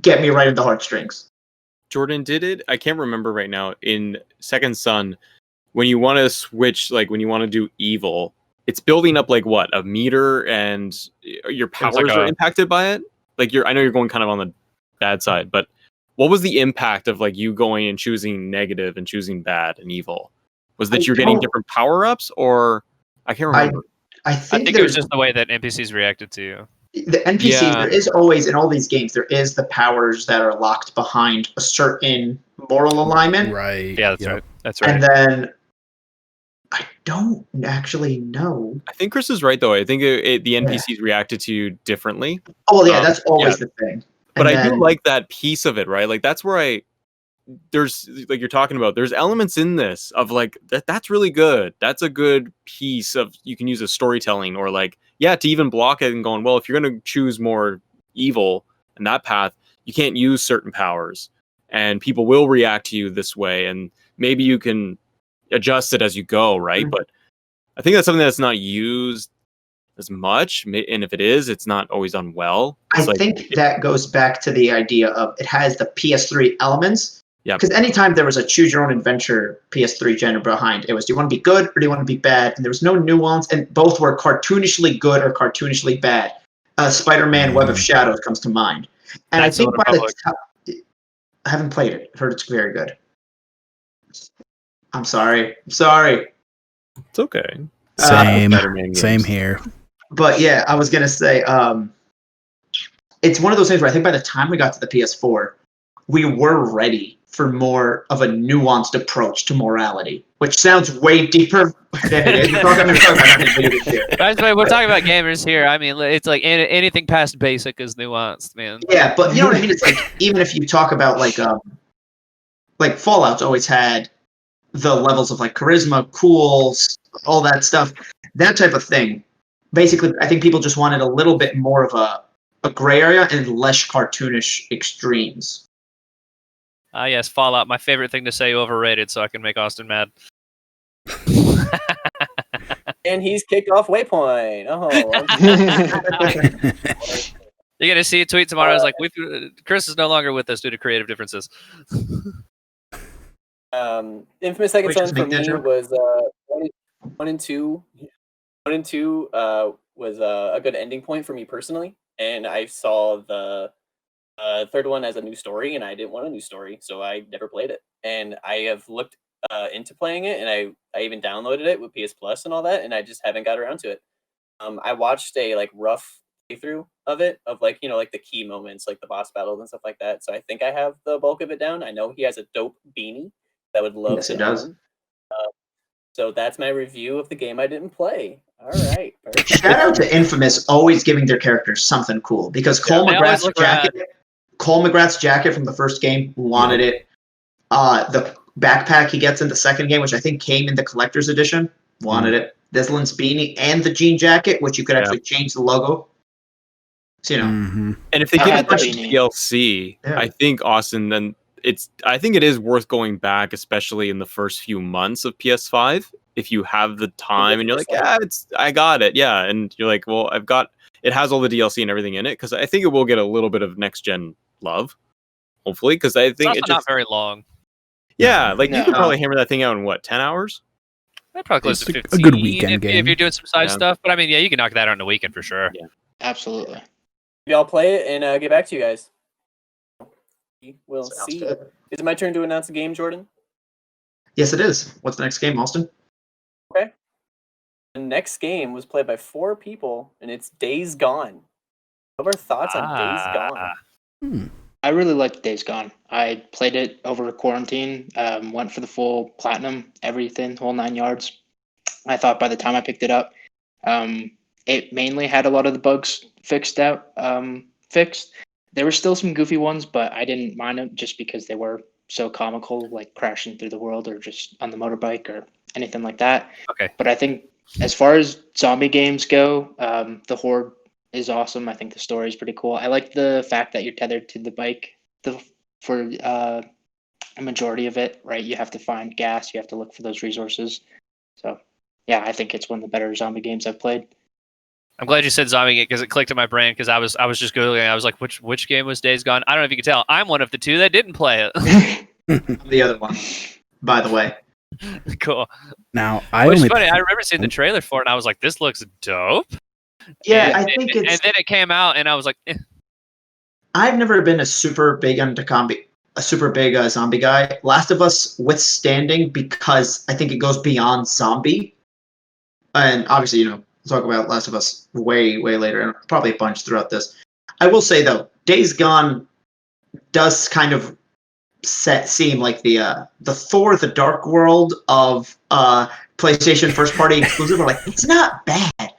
get me right in the heartstrings. Jordan did it. I can't remember right now. In Second Son, when you want to switch, like when you want to do evil, it's building up like what, a meter, and your powers like are impacted by it. Like I know you're going kind of on the bad side, but what was the impact of like you going and choosing negative and choosing bad and evil? Was that you're getting different power ups, or I can't remember. I I think think it was just the way that NPCs reacted to you. the NPCs, Yeah. there is always, in all these games, there is the powers that are locked behind a certain moral alignment. Right. Yeah, that's Yep. right. That's right. And then I don't actually know. I think Chris is right though. I think the NPCs reacted to you differently. Oh, well, yeah, that's always the thing. But And I do then- like that piece of it, right? Like that's where there's like you're talking about, there's elements in this of like that's really good. That's a good piece of, you can use as storytelling, or like, yeah, to even block it and going, well, if you're going to choose more evil in that path, you can't use certain powers and people will react to you this way, and maybe you can adjust it as you go, right? But I think that's something that's not used as much, and if it is, it's not always done well. I think that goes back to the idea of it has the PS3 elements. Yeah. Because anytime there was a choose your own adventure PS3 gen behind, it was, do you want to be good or do you want to be bad? And there was no nuance, and both were cartoonishly good or cartoonishly bad. Spider-Man Web of Shadows comes to mind. And I think by the time, I haven't played it. I've heard it's very good. I'm sorry. It's okay. Same here. But yeah, I was gonna say, it's one of those things where I think by the time we got to the PS4, we were ready for more of a nuanced approach to morality, which sounds way deeper than it is. We're talking about we're talking about gamers here. I mean, it's like anything past basic is nuanced, man. Yeah, but you know what I mean? It's like, even if you talk about like Fallout's always had the levels of like charisma, cool, all that stuff, that type of thing. Basically, I think people just wanted a little bit more of a gray area and less cartoonish extremes. Yes, Fallout, my favorite thing to say, overrated, so I can make Austin mad. And he's kicked off WayPoint. Oh, You're gonna see a tweet tomorrow. It's like, Chris is no longer with us due to creative differences. Infamous Second Wait, Son just for make that me joke. was 1 and 2. 1 and 2 was a good ending point for me personally, and I saw the third one as a new story, and I didn't want a new story, so I never played it. And I have looked into playing it, and I even downloaded it with PS Plus and all that, and I just haven't got around to it. I watched a like rough playthrough of it, of like, you know, like the key moments, like the boss battles and stuff like that. So I think I have the bulk of it down. I know he has a dope beanie that I would love Yes, to it does. own. So that's my review of the game I didn't play. All right. Perfect. Shout out to Infamous always giving their characters something cool because Cole they always McGrath's look jacket. Cole McGrath's jacket from the first game wanted it. The backpack he gets in the second game, which I think came in the collector's edition, wanted it. Deslin's beanie and the jean jacket, which you could actually change the logo. So And if they I give a had the bunch of beanie. DLC, Yeah. I think Austin, then I think it is worth going back, especially in the first few months of PS5, if you have the time and you're like, I got it, yeah, and you're like, well, it has all the DLC and everything in it, because I think it will get a little bit of next gen love, hopefully, because I think It's also not very long. Yeah, like you No. could probably hammer that thing out in what, 10 hours? Probably close It's to a 15 good weekend if game. you're doing some side Yeah. stuff. But I mean, yeah, you can knock that out in a weekend for sure. Yeah. Absolutely. Maybe I'll play it and get back to you guys. We'll Sounds see. good. Is it my turn to announce the game, Jordan? Yes, it is. What's the next game, Austin? The next game was played by 4 people, and it's Days Gone. What are our thoughts on Days Gone? I really liked Days Gone. I played it over quarantine, went for the full platinum, everything, whole 9 yards. I thought by the time I picked it up, it mainly had a lot of the bugs fixed. There were still some goofy ones, but I didn't mind them just because they were so comical, like crashing through the world or just on the motorbike or anything like that. Okay. But I think as far as zombie games go, the Horde is awesome. I think the story is pretty cool. I like the fact that you're tethered to the bike for a majority of it, right? You have to find gas. You have to look for those resources. So, yeah, I think it's one of the better zombie games I've played. I'm glad you said zombie game because it clicked in my brain because I was just googling. I was like, which game was Days Gone? I don't know if you can tell. I'm one of the 2 that didn't play it. I'm the other one, by the way. Cool. Now I Which is only funny. I remember seeing the trailer for it, and I was like, "This looks dope." Yeah, And- I think and it's. then it came out, and I was like, I've never been a super big zombie guy. Last of Us withstanding because I think it goes beyond zombie, and obviously we'll talk about Last of Us way later, and probably a bunch throughout this. I will say though, Days Gone does kind of seem like the Thor: The Dark World of PlayStation first party exclusive. We're like, it's not bad,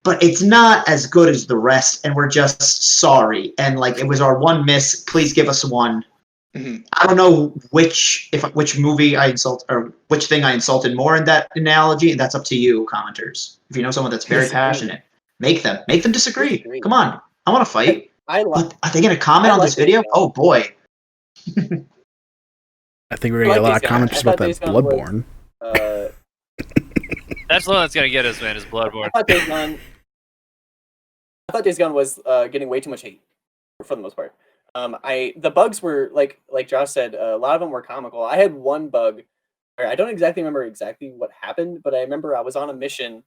but it's not as good as the rest, and we're just sorry. And like, it was our one miss. Please give us one. Mhm. I don't know which movie I insult or which thing I insulted more in that analogy. And that's up to you, commenters. If you know someone that's very Disagree. passionate, make them disagree. Disagree. Come on, I want to fight. I like. But are they going to comment I on like this video? Days Gone. Oh boy. I think we're gonna get a lot of Days Gone. comments I about thought that Days Gone was- Bloodborne. "That's the one that's gonna get us, man." Is Bloodborne. I thought Days Gone was getting way too much hate for the most part. The bugs were like Josh said, a lot of them were comical. I had one bug where I don't exactly remember what happened, but I remember I was on a mission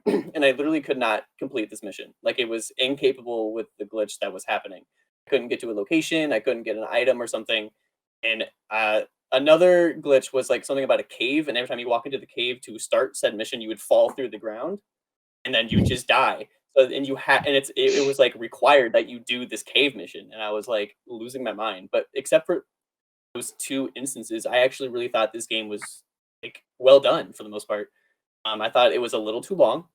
and I literally could not complete this mission. Like, it was incapable with the glitch that was happening. I couldn't get to a location, I couldn't get an item or something. And another glitch was like something about a cave, and every time you walk into the cave to start said mission, you would fall through the ground and then you just die. So and it was like required that you do this cave mission, and I was like losing my mind. But except for those 2 instances, I actually really thought this game was like well done for the most part. I thought it was a little too long.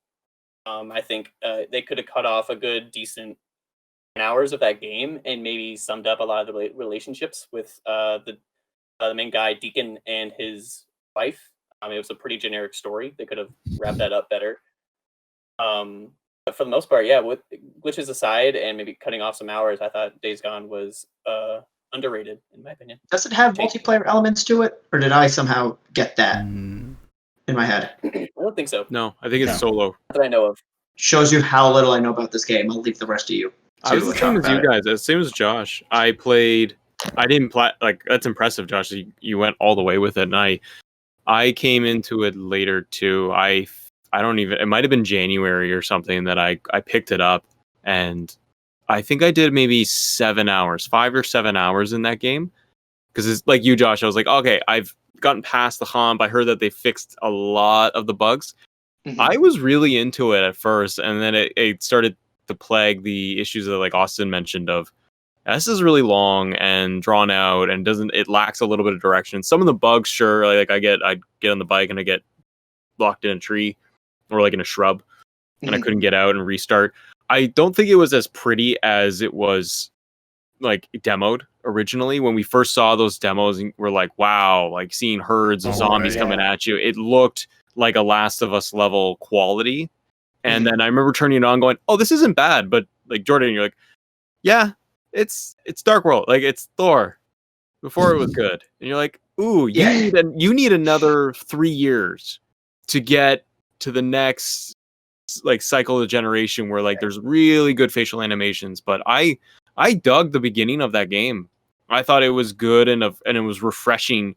I think they could have cut off a good decent 10 hours of that game and maybe summed up a lot of the relationships with the main guy Deacon and his wife. It was a pretty generic story. They could have wrapped that up better. But for the most part, yeah, with glitches aside and maybe cutting off some hours, I thought Days Gone was underrated in my opinion. Does it have multiplayer elements to it, or did I somehow get that in my head? I don't think so. No, I think it's No. solo. Not that I know of. Shows you how little I know about this game. I'll leave the rest to you. I was to the same talk as you about it. guys, same as Josh. I didn't play, like, that's impressive, Josh. You went all the way with it, and I came into it later too. I don't even, it might have been January or something that I picked it up, and I think I did maybe 7 hours, 5 or 7 hours in that game. Because it's like you, Josh, I was like, okay, I've gotten past the hump. I heard that they fixed a lot of the bugs. Mhm. I was really into it at first, and then it started to plague the issues that like Austin mentioned of, this is really long and drawn out and it lacks a little bit of direction. Some of the bugs, sure, like I'd get on the bike and I get locked in a tree or like in a shrub, and I couldn't get out and restart. I don't think it was as pretty as it was like demoed originally. When we first saw those demos, and we're like, wow, like seeing herds of zombies coming at you. It looked like a Last of Us level quality. And then I remember turning it on going, oh, this isn't bad. But like Jordan, you're like, yeah, it's Dark World. Like it's Thor. Before it was good. And you're like, ooh, you need another 3 years to get to the next like cycle of generation where like there's really good facial animations. But I dug the beginning of that game. I thought it was good and it was refreshing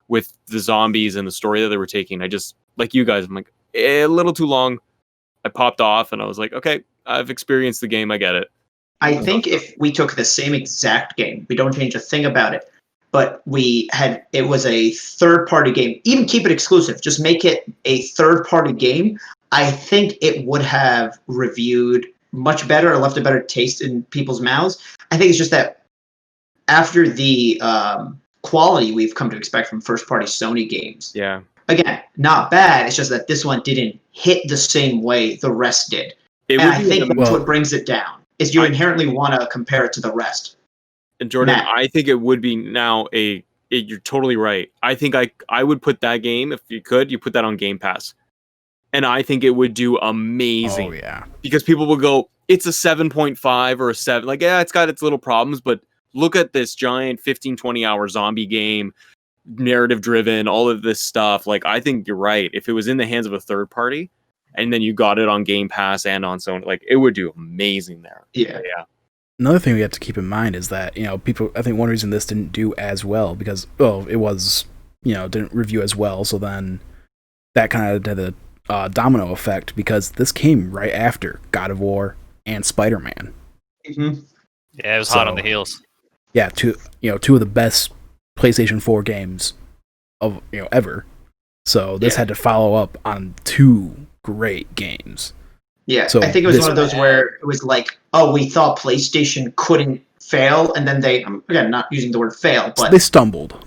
with the zombies and the story that they were taking. I just, like you guys, I'm like, a little too long. I popped off and I was like, okay, I've experienced the game. I get it. I think if we took the same exact game, we don't change a thing about it, but it was a third-party game, even keep it exclusive, just make it a third-party game, I think it would have reviewed much better or left a better taste in people's mouths. I think it's just that after the quality we've come to expect from first-party Sony games, Yeah. again, not bad, it's just that this one didn't hit the same way the rest did. And I think that's what brings it down, is you inherently want to compare it to the rest. And Jordan, Matt. I think it would be now you're totally right. I think I would put that game, if you could, you put that on Game Pass. And I think it would do amazing. Oh, yeah. Because people will go, it's a 7.5 or a 7. Like, yeah, it's got its little problems, but look at this giant 15, 20-hour zombie game, narrative driven, all of this stuff. Like, I think you're right. If it was in the hands of a third party, and then you got it on Game Pass and on Sony, like, it would do amazing there. Yeah. Another thing we have to keep in mind is that, people, I think one reason this didn't do as well, because, it was, didn't review as well, so then that kind of had a domino effect, because this came right after God of War and Spider-Man. Mm-hmm. Yeah, it was hot on the heels. Yeah, two of the best PlayStation 4 games of, ever. So this had to follow up on 2 great games. Yeah, so I think it was one of those where it was like, oh, we thought PlayStation couldn't fail, and then they, again, not using the word fail, but they stumbled.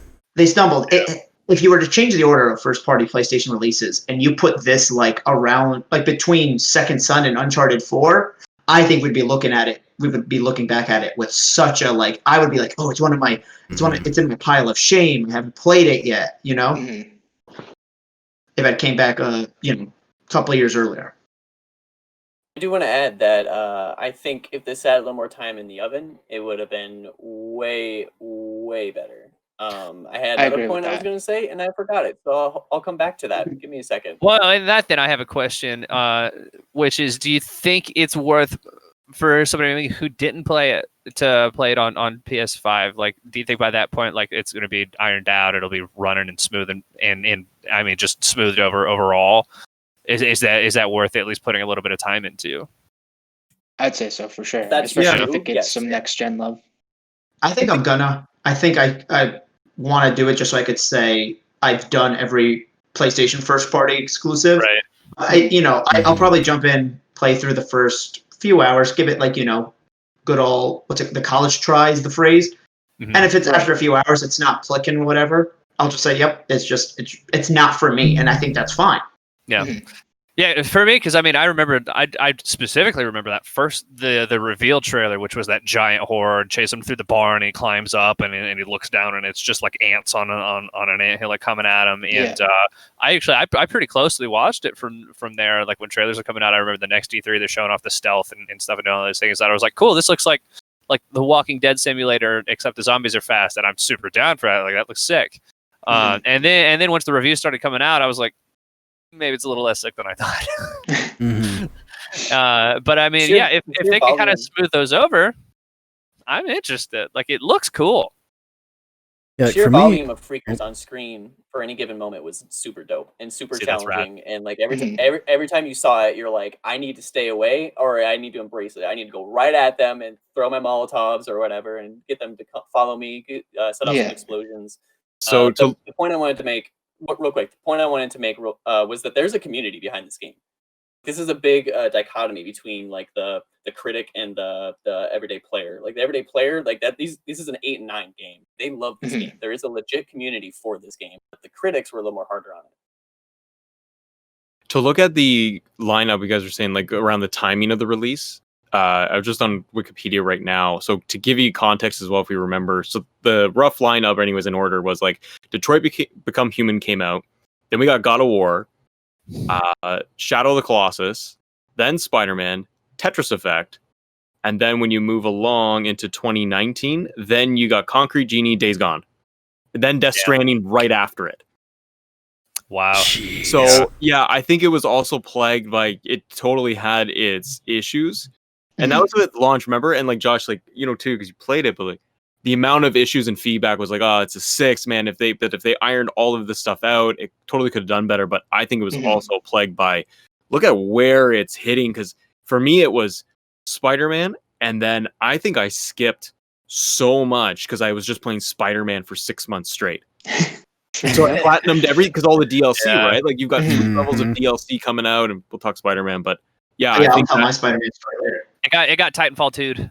If you were to change the order of first-party PlayStation releases, and you put this like around, like between Second Son and Uncharted 4, I think we'd be looking at it. We would be looking back at it with such a like. I would be like, oh, it's it's in my pile of shame. I haven't played it yet. If it came back, a couple of years earlier. I do want to add that I think if this had a little more time in the oven, it would have been way, way better. I had another point I was going to say, and I forgot it, so I'll come back to that. Give me a second. Well, in that, then I have a question, which is, do you think it's worth for somebody who didn't play it to play it on PS5? Like, do you think by that point, like, it's going to be ironed out, it'll be running and smooth and I mean, just smoothed over overall? Is that worth at least putting a little bit of time into? I'd say so for sure. That's especially if it gets some next gen love. I think I'm gonna. I think I want to do it just so I could say I've done every PlayStation first party exclusive. Right. I'll probably jump in, play through the first few hours, give it like good old the college try is the phrase. Mm-hmm. And if it's after a few hours, it's not clicking or whatever, I'll just say, yep, it's not for me, and I think that's fine. Yeah. Yeah, for me, because I mean, I specifically remember that first the reveal trailer, which was that giant horde chase him through the barn, and he climbs up and he looks down, and it's just like ants on an anthill like coming at him. And I pretty closely watched it from there. Like when trailers are coming out, I remember the next E3 they're showing off the stealth and stuff and all those things. That I was like, cool, this looks like the Walking Dead simulator, except the zombies are fast, and I'm super down for that. Like that looks sick. And then once the reviews started coming out, I was like, maybe it's a little less sick than I thought. But I mean, if they can kind of smooth those over, I'm interested. Like, it looks cool. Yeah, sheer volume of freakers on screen for any given moment was super dope and super challenging. And like every time you saw it, you're like, I need to stay away or I need to embrace it. I need to go right at them and throw my Molotovs or whatever and get them to follow me, set off some explosions. So the point I wanted to make. Real quick, the point I wanted to make was that there's a community behind this game. This is a big dichotomy between like the critic and the everyday player. Like the everyday player, like that. This is an 8 and 9 game. They love this game. There is a legit community for this game, but the critics were a little more harder on it. to look at the lineup, you guys were saying like around the timing of the release. I'm just on Wikipedia right now. So to give you context as well, if we remember, so the rough lineup, anyways, in order was like Detroit Become Human came out, then we got God of War, Shadow of the Colossus, then Spider-Man, Tetris Effect, and then when you move along into 2019, then you got Concrete Genie, Days Gone, and then Death Stranding right after it. Wow. Jeez. So yeah, I think it was also plagued, like it totally had its issues, and that was with launch. Remember, and like Josh, like too, because you played it, but like the amount of issues and feedback was like, oh, it's a 6, man. If they ironed all of this stuff out, it totally could have done better. But I think it was also plagued by look at where it's hitting. Because for me, it was Spider-Man, and then I think I skipped so much because I was just playing Spider-Man for 6 months straight. So I platinumed because all the DLC, right? Like you've got 3 levels of DLC coming out, and we'll talk Spider-Man. But yeah, I think I'll tell my Spider-Man story later. It got Titanfall 2'd.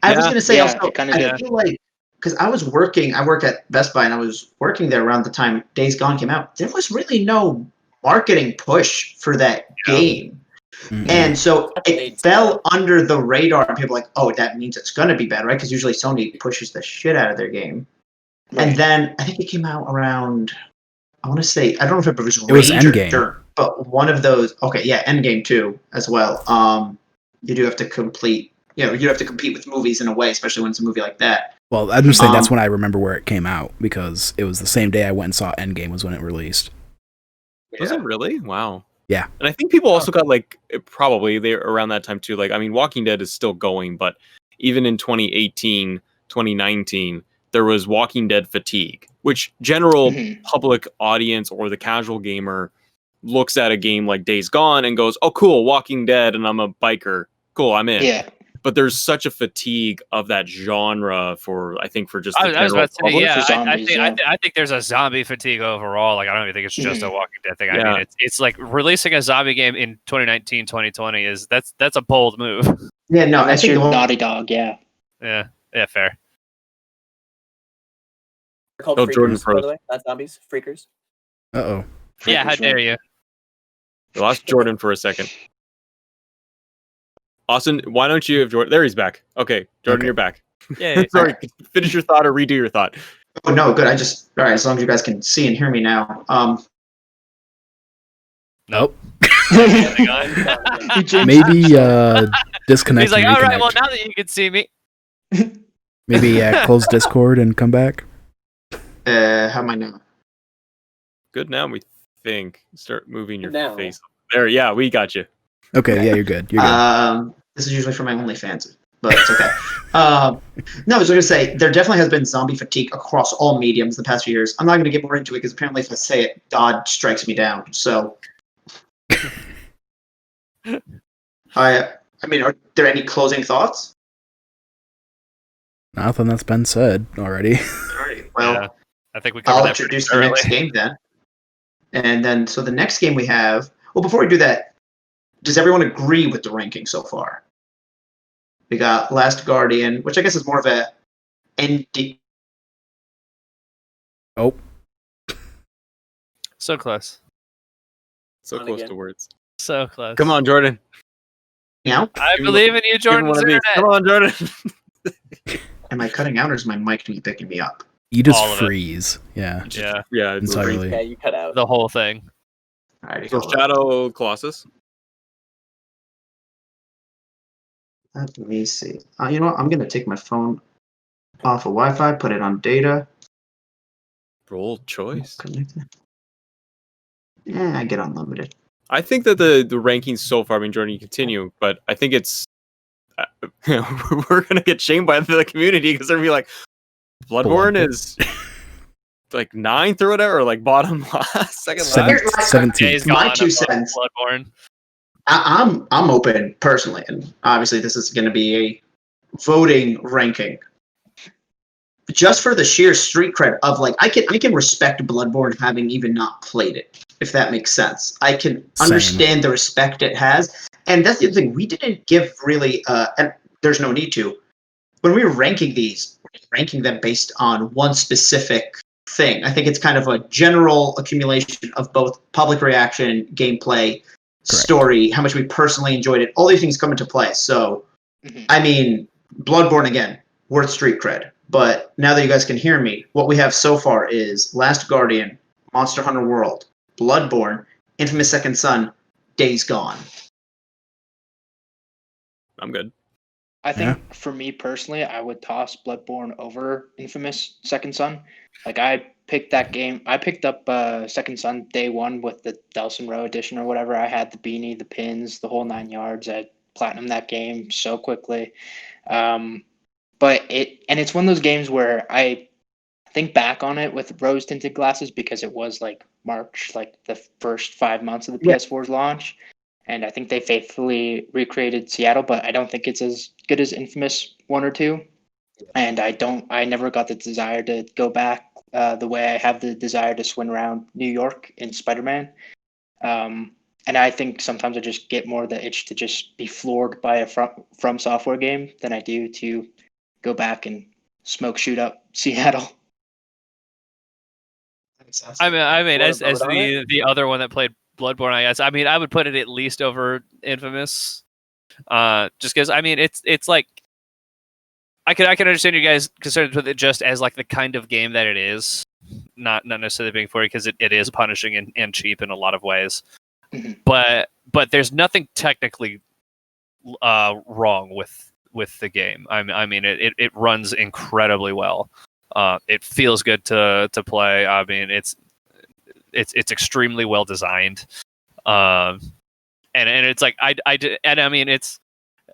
I was gonna say also, it kinda I did. feel like because I work at Best Buy and I was working there around the time Days Gone came out. There was really no marketing push for that game. And so it fell under the radar, and people were like, oh, that means it's going to be bad, right? Because usually Sony pushes the shit out of their game. Right. And then I think it came out around, I want to say, I don't know if it was Endgame. Sure, but one of those, Endgame too, as well. You do have to complete, you have to compete with movies in a way, especially when it's a movie like that. Well, I'm just saying that's when I remember where it came out, because it was the same day I went and saw Endgame was when it released. Was it really? Wow. Yeah. And I think people also got probably they around that time too. Like, I mean, Walking Dead is still going, but even in 2018, 2019, there was Walking Dead fatigue, which general public audience or the casual gamer looks at a game like Days Gone and goes, oh, cool, Walking Dead, and I'm a biker. Cool, I'm in. Yeah. But there's such a fatigue of that genre for just the I was about to say, yeah, zombies, I think there's a zombie fatigue overall. Like, I don't even think it's just a Walking Dead thing. Yeah. I mean, it's like releasing a zombie game in 2019, 2020 that's a bold move. Yeah, no, that's I think your Naughty Dog, yeah. Yeah, fair. They're called Oh, freakers, Jordan by Frost. the way. Not zombies, freakers. Uh-oh. Yeah, how dare you? We lost Jordan for a second. Austin, why don't you have Jordan? There, he's back. Okay, Jordan, you're back. Yeah. Sorry, finish your thought or redo your thought. Oh, no, good. All right, as long as you guys can see and hear me now. Nope. Maybe disconnect. He's like, and all right, reconnect. well, now that you can see me. Maybe close Discord and come back. How am I now? Good now, we think. Start moving your Now. face. There, yeah, we got you. Okay, yeah, you're good. You're good. This is usually for my OnlyFans, but it's okay. No, I was going to say, there definitely has been zombie fatigue across all mediums the past few years. I'm not going to get more into it because apparently if I say it, God strikes me down. So, I mean, are there any closing thoughts? Nothing that's been said already. All right, well, Yeah, I think we covered I'll that introduce the pretty next thoroughly. game then. And then, so the next game we have, well, before we do that, does everyone agree with the ranking so far? We got Last Guardian, which I guess is more of a ND. Oh, So close. So On close again. to words. So close. Come on, Jordan. Now, I believe in you, Give him Jordan. one of these. Come on, Jordan. am I cutting out or is my mic picking me up? you just All of it. freeze. Yeah, Yeah, Yeah, it's entirely. Yeah, you cut out. the whole thing. Alrighty, So hold on. Shadow Colossus. Let me see. You know what? I'm gonna take my phone off of Wi-Fi, put it on data. Bold choice. Connect it. Yeah, I get unlimited. I think that the rankings so far, I mean, Jordan, you continue, but I think it's we're gonna get shamed by the community because they're gonna be like, Bloodborne is like 9th or whatever, or like bottom last, second last. 17th. Days My Gone 2 above cents. Bloodborne. I'm open personally, and obviously this is going to be a voting ranking. Just for the sheer street cred of like, I can respect Bloodborne having even not played it, if that makes sense. I can understand the respect it has, and that's the other thing. We didn't give really, and there's no need to. When we were ranking these, we're ranking them based on one specific thing. I think it's kind of a general accumulation of both public reaction, gameplay, story, how much we personally enjoyed it. All these things come into play. So, I mean, Bloodborne, again, worth street cred. But now that you guys can hear me, what we have so far is Last Guardian, Monster Hunter World, Bloodborne, Infamous Second Son, Days Gone. I'm good. I think for me personally, I would toss Bloodborne over Infamous Second Son. Like I picked that game. I picked up Second Son day one with the Delson Row edition or whatever. I had the beanie, the pins, the whole 9 yards. I platinumed that game so quickly. But it's one of those games where I think back on it with rose tinted glasses because it was like March, like the first 5 months of the PS4's launch. And I think they faithfully recreated Seattle, but I don't think it's as good as Infamous 1 or 2. And I never got the desire to go back the way I have the desire to swing around New York in Spider-Man. And I think sometimes I just get more the itch to just be floored by a From Software game than I do to go back and smoke shoot up Seattle. I mean, Wanna as vote on it? the other one that played Bloodborne, I guess. I mean, I would put it at least over Infamous, just because. I mean, it's like I can understand you guys concerned with it just as like the kind of game that it is, not necessarily being for it because it is punishing and cheap in a lot of ways. But there's nothing technically wrong with the game. I mean, it runs incredibly well. It feels good to play. I mean, it's extremely well designed, and it's like I mean it's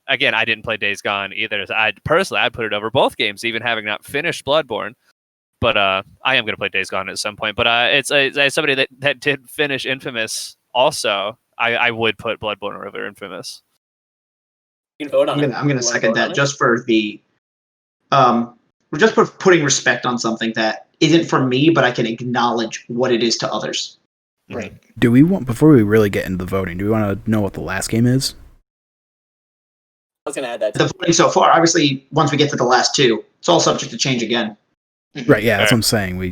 again I didn't play Days Gone either. I'd put it over both games, even having not finished Bloodborne. But I am going to play Days Gone at some point. But it's as somebody that did finish Infamous also, I would put Bloodborne over Infamous. You can vote on it. I'm gonna You wanna second vote on that it? just for the just for putting respect on something that isn't for me, but I can acknowledge what it is to others. Right. Do we want, before we really get into the voting, do we want to know what the last game is? I was going to add that. The voting so far, obviously, once we get to the last two, it's all subject to change again. Right, yeah, that's Fair. what I'm saying. We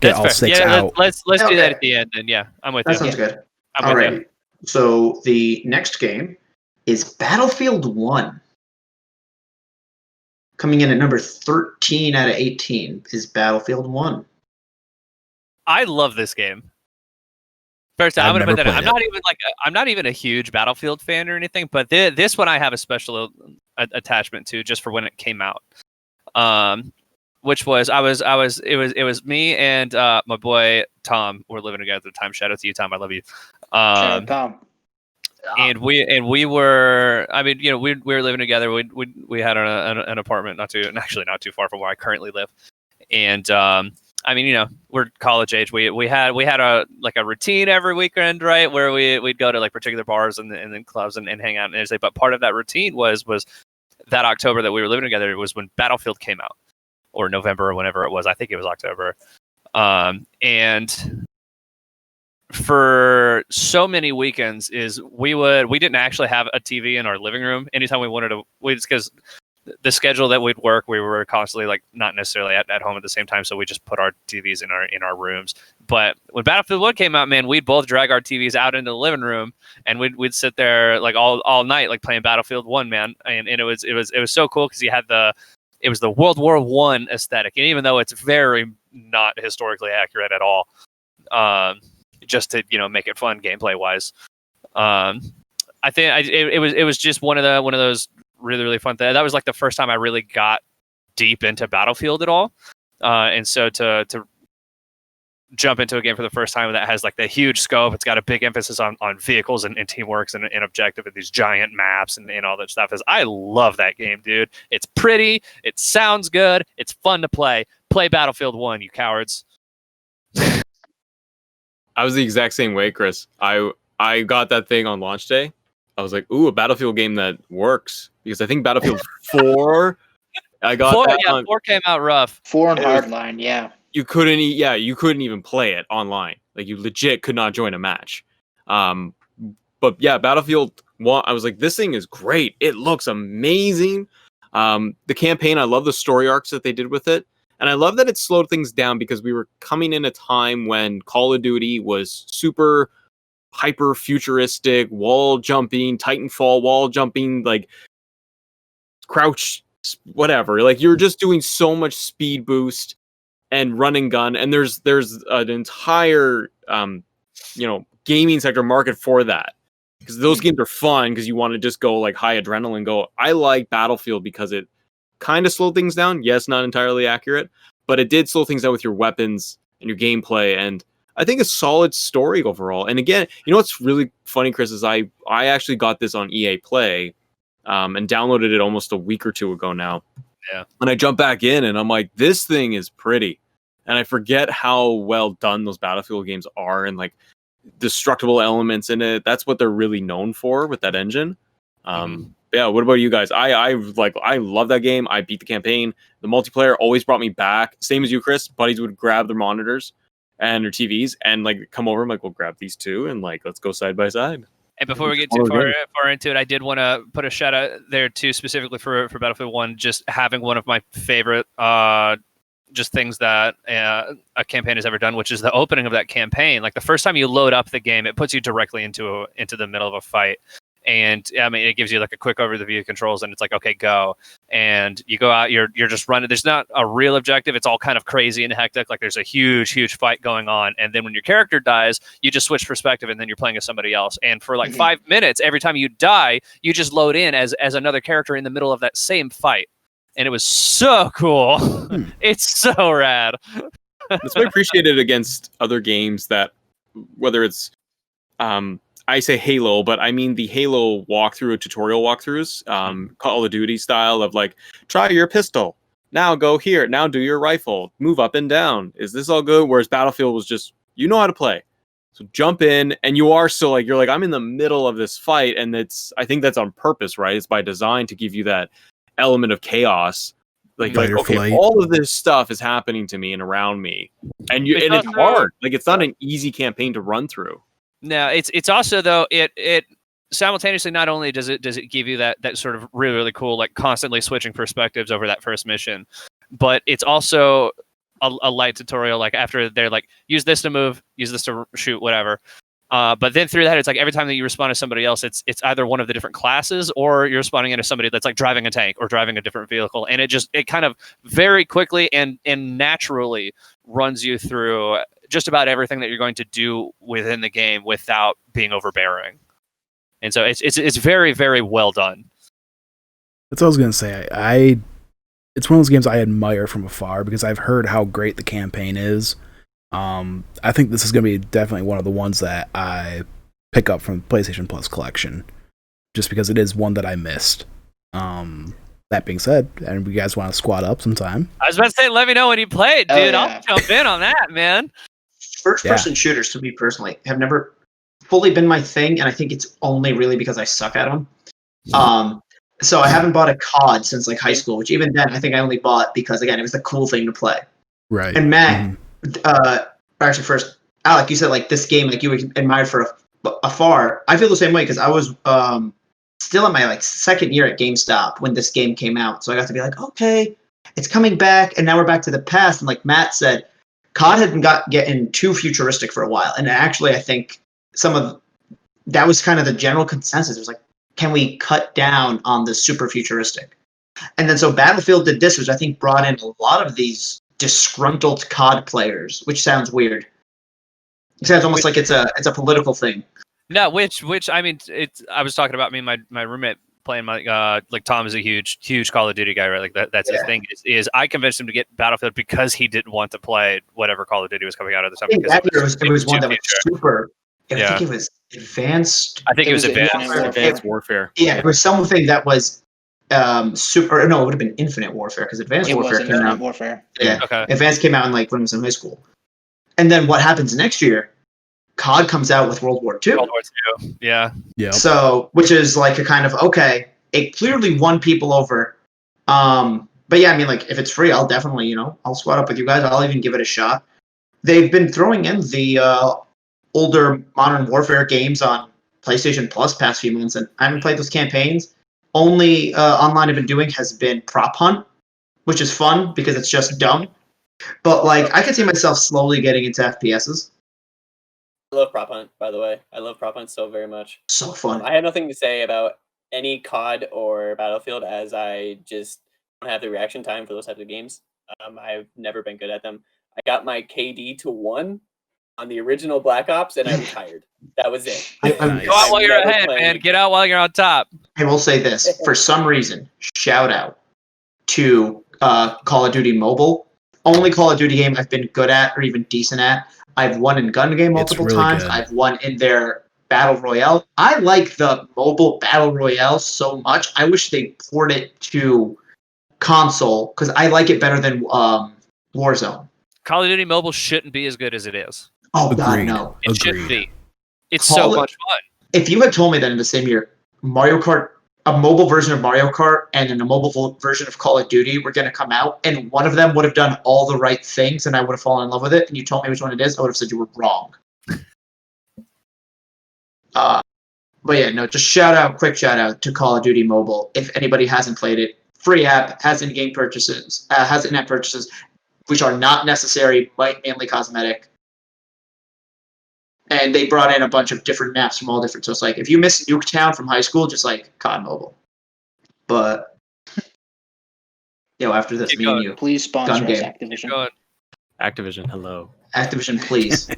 get That's all fair. 6 Yeah, out. let's do Okay. that at the end. And yeah, I'm with That you. sounds good. I'm with you. Alrighty. So the next game is Battlefield 1. Coming in at number 13 out of 18 is Battlefield 1. I love this game. First, I've I'm gonna put never that. I'm played not I'm not even a huge Battlefield fan or anything, but this one I have a special attachment to just for when it came out. Which was it was me and my boy Tom were living together at the time. Shout out to you, Tom. I love you. Shout out Tom. And we were, I mean, you know, we were living together. We had an apartment not too far from where I currently live. And I mean, you know, we're college age. We had a routine every weekend, right, where we'd go to like particular bars and then clubs and hang out and everything. But part of that routine was that October that we were living together. It was when Battlefield came out, or November or whenever it was. I think it was October. And for so many weekends we didn't actually have a TV in our living room. Anytime we wanted to, because the schedule that we'd work, we were constantly like not necessarily at home at the same time, so we just put our TVs in our rooms. But when Battlefield 1 came out, man, we'd both drag our TVs out into the living room and we'd sit there like all night like playing Battlefield 1, man. And it was so cool because you had it was the World War I aesthetic, and even though it's very not historically accurate at all, just to, you know, make it fun gameplay wise. I think it was just one of those really, really fun things. That was like the first time I really got deep into Battlefield at all. And so to jump into a game for the first time that has like the huge scope, it's got a big emphasis on vehicles and teamwork and objective and these giant maps and all that stuff. I love that game, dude. It's pretty, it sounds good, it's fun to play. Play Battlefield 1, you cowards. I was the exact same way, Chris. I got that thing on launch day. I was like, ooh, a Battlefield game that works. Because I think Battlefield 4, I got 4, that yeah, on, 4 came out rough. 4 and It was- Hardline, yeah. you couldn't even play it online. Like, you legit could not join a match. But yeah, Battlefield 1, I was like, this thing is great. It looks amazing. The campaign, I love the story arcs that they did with it. And I love that it slowed things down because we were coming in a time when Call of Duty was super hyper futuristic, wall jumping, Titanfall, wall jumping, like crouch, whatever. Like you're just doing so much speed boost and run and gun. And there's an entire, gaming sector market for that. Because those games are fun because you want to just go like high adrenaline go. I like Battlefield because it kind of slowed things down. Yes, not entirely accurate, but it did slow things down with your weapons and your gameplay. And I think a solid story overall. And again, you know what's really funny, Chris, is I actually got this on EA Play and downloaded it almost a week or two ago now. Yeah. And I jump back in and I'm like, this thing is pretty. And I forget how well done those Battlefield games are and like destructible elements in it. That's what they're really known for with that engine. Yeah, what about you guys? I love that game. I beat the campaign. The multiplayer always brought me back. Same as you, Chris. Buddies would grab their monitors and their TVs and like come over. I'm like, we'll grab these two and like let's go side by side. And before we get too far into it, I did want to put a shout out there too, specifically for Battlefield 1, just having one of my favorite just things that a campaign has ever done, which is the opening of that campaign. Like the first time you load up the game, it puts you directly into the middle of a fight. And I mean, it gives you like a quick overview of controls, and it's like, okay, go. And you go out, you're just running. There's not a real objective. It's all kind of crazy and hectic. Like there's a huge fight going on. And then when your character dies, you just switch perspective, and then you're playing as somebody else. And for like 5 minutes, every time you die, you just load in as another character in the middle of that same fight. And it was so cool. It's so rad. That's what I appreciated against other games that, whether it's, I say Halo, but I mean the Halo tutorial walkthroughs, Call of Duty style of like, try your pistol. Now go here. Now do your rifle. Move up and down. Is this all good? Whereas Battlefield was just, you know how to play. So jump in, and you are still like, you're like, I'm in the middle of this fight, and I think that's on purpose, right? It's by design to give you that element of chaos, like okay, flight. all of this stuff is happening to me and around me, and it's hard. Like it's not an easy campaign to run through. No, it's also though it simultaneously not only does it give you that sort of really cool like constantly switching perspectives over that first mission, but it's also a light tutorial. Like after they're like, use this to move, use this to shoot, whatever. But then through that, it's like every time that you respond to somebody else, it's either one of the different classes, or you're responding into somebody that's like driving a tank or driving a different vehicle. And it kind of very quickly and naturally runs you through just about everything that you're going to do within the game without being overbearing. And so it's very, very well done. That's what I was gonna say. It's one of those games I admire from afar because I've heard how great the campaign is. I think this is going to be definitely one of the ones that I pick up from the PlayStation Plus collection, just because it is one that I missed. That being said, and you guys want to squad up sometime? I was about to say, let me know when you play it, dude. Oh, yeah. I'll jump in on that, man. First-person shooters, to me personally, have never fully been my thing, and I think it's only really because I suck at them. So I haven't bought a COD since like high school, which even then I think I only bought because, again, it was the cool thing to play. Right. And Matt, actually first, Alec, you said like this game, like you admired for afar. I feel the same way because I was still in my like second year at GameStop when this game came out, so I got to be like, okay, it's coming back, and now we're back to the past. And like Matt said, COD had getting too futuristic for a while, and actually I think that was kind of the general consensus. It was like, can we cut down on the super futuristic? And then so Battlefield did this, which I think brought in a lot of these disgruntled COD players, which sounds weird. It sounds almost like it's a political thing. No, which I mean, I was talking about me and my roommate playing like Tom is a huge Call of Duty guy, right? Like that's his thing. Is I convinced him to get Battlefield because he didn't want to play whatever Call of Duty was coming out at the time. It was one that was super. I think it was advanced. I think it was Advanced Warfare. Yeah, it was something that was super. No, it would have been Infinite Warfare because Advanced Warfare came out. Warfare. Yeah, okay. Advanced came out in like when I was in high school, and then what happens next year? COD comes out with World War II. World War II. Yeah. Yeah. So, which is like a kind of okay, it clearly won people over. But yeah, I mean, like if it's free, I'll definitely, I'll squad up with you guys. I'll even give it a shot. They've been throwing in the older Modern Warfare games on PlayStation Plus past few months, and I haven't played those campaigns. Only online I've been doing has been Prop Hunt, which is fun because it's just dumb. But like, I could see myself slowly getting into FPSs. I love Prop Hunt, by the way. I love Prop Hunt so very much. So fun. I have nothing to say about any COD or Battlefield, as I just don't have the reaction time for those types of games. I've never been good at them. I got my KD to 1 on the original Black Ops, and I retired. That was it. I Go out while you're never ahead, playing man. again. Get out while you're on top. I will say this: for some reason, shout out to Call of Duty Mobile. Only Call of Duty game I've been good at or even decent at. I've won in gun game multiple really times. good. I've won in their battle royale. I like the mobile battle royale so much. I wish they port it to console because I like it better than Warzone. Call of Duty Mobile shouldn't be as good as it is. Oh God, Agreed. no! It shouldn't Agreed. be. It's Call so it- much fun. If you had told me that in the same year, Mario Kart, a mobile version of Mario Kart, and then a mobile version of Call of Duty were going to come out, and one of them would have done all the right things, and I would have fallen in love with it, and you told me which one it is, I would have said you were wrong. But yeah, no, just quick shout out to Call of Duty Mobile. If anybody hasn't played it, free app, has in-game purchases, has in-app purchases, which are not necessary, but mainly cosmetic. And they brought in a bunch of different maps from all different. So it's like, if you miss Nuketown from high school, just like COD Mobile. But, after this, Keep me and going. you. Please sponsor Gun us, game. Keep Activision. going. Activision, hello. Activision, please.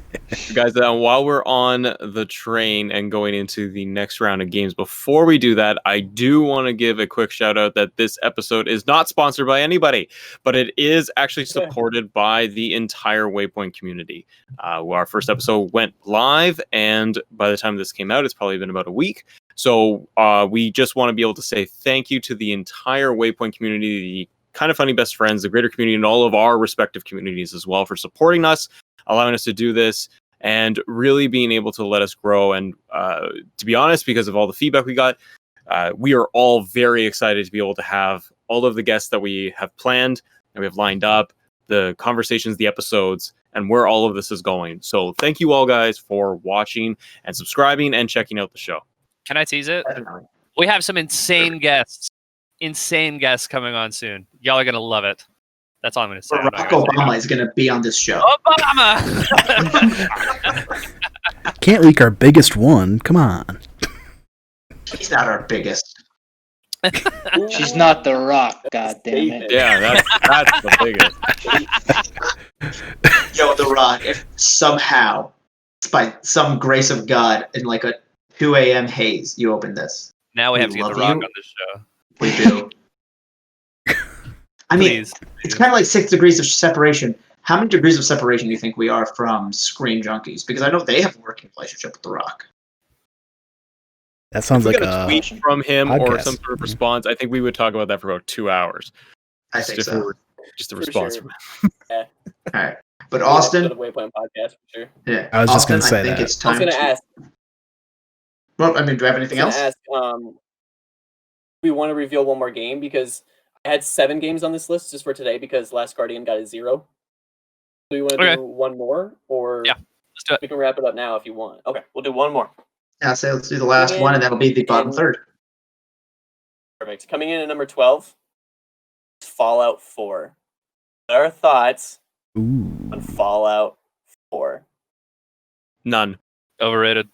Guys, while we're on the train and going into the next round of games, before we do that, I do want to give a quick shout out that this episode is not sponsored by anybody, but it is actually supported by the entire WayPoint community. Our first episode went live, and by the time this came out, it's probably been about a week. So we just want to be able to say thank you to the entire WayPoint community, the Kind of Funny Best Friends, the greater community, and all of our respective communities as well for supporting us, allowing us to do this, and really being able to let us grow. And to be honest, because of all the feedback we got, we are all very excited to be able to have all of the guests that we have planned and we have lined up, the conversations, the episodes, and where all of this is going. So thank you all guys for watching and subscribing and checking out the show. Can I tease it? We have some insane guests coming on soon. Y'all are gonna love it. That's all I'm gonna say. I'm not Barack gonna say Obama is going to be on this show. Obama. Can't leak our biggest one. Come on. He's not our biggest. She's not The Rock, god damn it. Yeah, that's the biggest. Yo, The Rock, if somehow, by some grace of God, in like a 2 a.m. haze, you open this. Now we have We to get The love Rock you. on this show. We do. I mean, Please. it's kind of like 6 degrees of separation. How many degrees of separation do you think we are from Screen Junkies? Because I know they have a working relationship with The Rock. That sounds If we like got a a. tweet from him or podcast. some sort of response, I think we would talk about that for about 2 hours. I think Just if so. we were- Just a For response sure. from All right. But Episode Austin, of Waypoint podcast for sure. yeah. I was just Austin, gonna say I think that. it's I was time gonna to. ask. Well, I mean, do I have anything else? We want to reveal one more game because I had 7 games on this list just for today because Last Guardian got a 0. Do you want to Okay. do one more, or Yeah, let's do it. we can wrap it up now if you want? Okay, we'll do one more. I'll say let's do the last one, and that'll be the bottom third. Perfect. Coming in at number 12, Fallout 4. What are our thoughts Ooh. on Fallout 4? None. Overrated.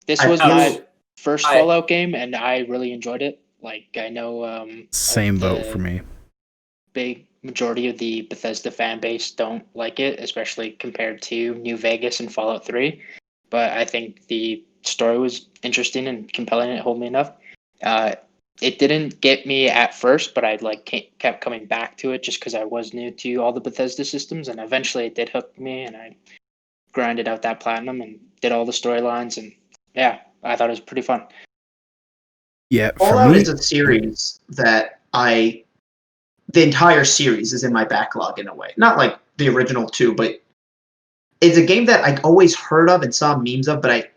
This I was feel- my first I- Fallout game, and I really enjoyed it. Like, I know Same vote the for me. big majority of the Bethesda fan base don't like it, especially compared to New Vegas and Fallout 3. But I think the story was interesting and compelling. It held me enough. It didn't get me at first, but I kept coming back to it just because I was new to all the Bethesda systems, and eventually it did hook me, and I grinded out that platinum and did all the storylines, and yeah, I thought it was pretty fun. Yeah, for Fallout me, is a series that the entire series is in my backlog in a way. Not like the original 2, but it's a game that I always heard of and saw memes of, but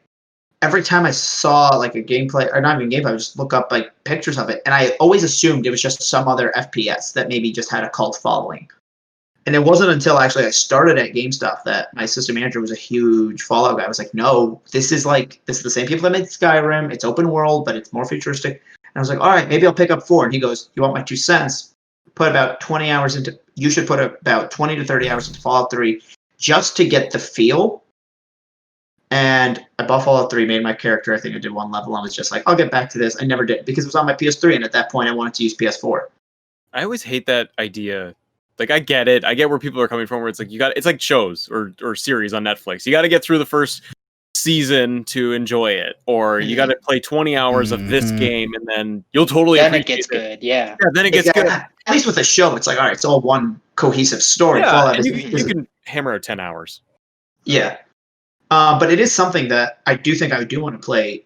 every time I saw like a gameplay, or not even gameplay, I would just look up like pictures of it, and I always assumed it was just some other FPS that maybe just had a cult following. And it wasn't until actually I started at GameStop that my system manager was a huge Fallout guy. I was like, no, this is the same people that made Skyrim. It's open world, but it's more futuristic. And I was like, all right, maybe I'll pick up 4. And he goes, you want my 2 cents? Put about 20 hours into you should put about 20 to 30 hours into Fallout 3 just to get the feel. And I bought Fallout 3, made my character. I think I did one level. I was just like, I'll get back to this. I never did because it was on my PS3, and at that point, I wanted to use PS4. I always hate that idea. Like, I get it. I get where people are coming from. Where it's like it's like shows or series on Netflix. You got to get through the first season to enjoy it, or you got to play 20 hours of this game, and then you'll totally. Then it gets good. Yeah. Then it gets good. At least with a show, it's like, all right, it's all one cohesive story. Yeah, Fallout and you is can hammer out 10 hours. Yeah. But it is something that I do think I do want to play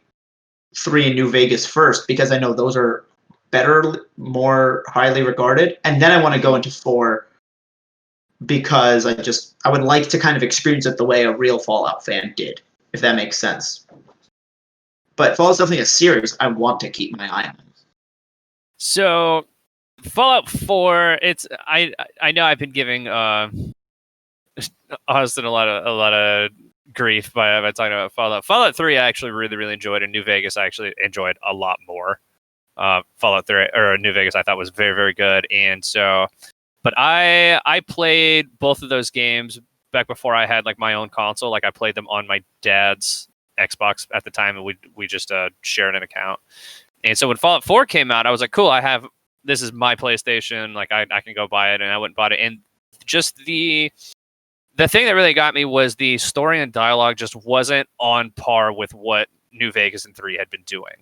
3 in New Vegas first, because I know those are better, more highly regarded. And then I want to go into 4 because I would like to kind of experience it the way a real Fallout fan did, if that makes sense. But Fallout's definitely a series I want to keep my eye on. So Fallout 4, I know I've been giving Austin a lot of grief by talking about Fallout. Fallout 3 I actually really, really enjoyed, and New Vegas I actually enjoyed a lot more. Fallout 3 or New Vegas I thought was very, very good, and so, but I played both of those games back before I had like my own console. Like I played them on my dad's Xbox at the time, and we just shared an account. And so when Fallout 4 came out, I was like, cool, this is my PlayStation, like I can go buy it, and I went and bought it. And just the thing that really got me was the story and dialogue just wasn't on par with what New Vegas and 3 had been doing.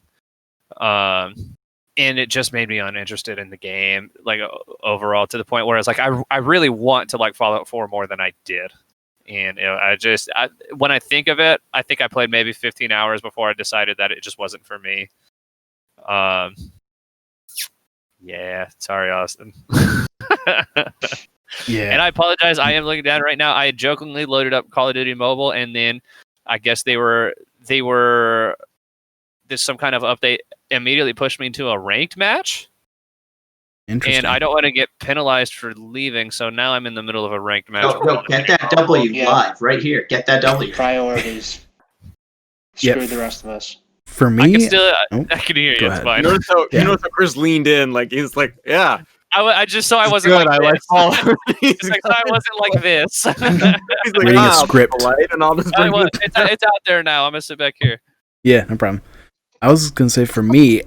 And it just made me uninterested in the game, like overall, to the point where it's like I really want to like Fallout 4 more than I did. And when I think of it, I think I played maybe 15 hours before I decided that it just wasn't for me. Yeah, sorry, Austin. Yeah. And I apologize. I am looking down right now. I jokingly loaded up Call of Duty Mobile, and then I guess they were there's some kind of update immediately pushed me into a ranked match. Interesting. And I don't want to get penalized for leaving, so now I'm in the middle of a ranked match. No, get that W live right here. Get that W. Priorities. Screw the rest of us. For me, I can still, I can hear you. It's ahead. fine. You notice how Chris leaned in, like he's like, yeah. I just so I wasn't good. like I like this. Fallout. It's like, so I wasn't like this. He's like, Reading a "Ah, script." polite," and I'll just bring it. It's out there now. I'm gonna sit back here. Yeah, no problem. I was gonna say for me,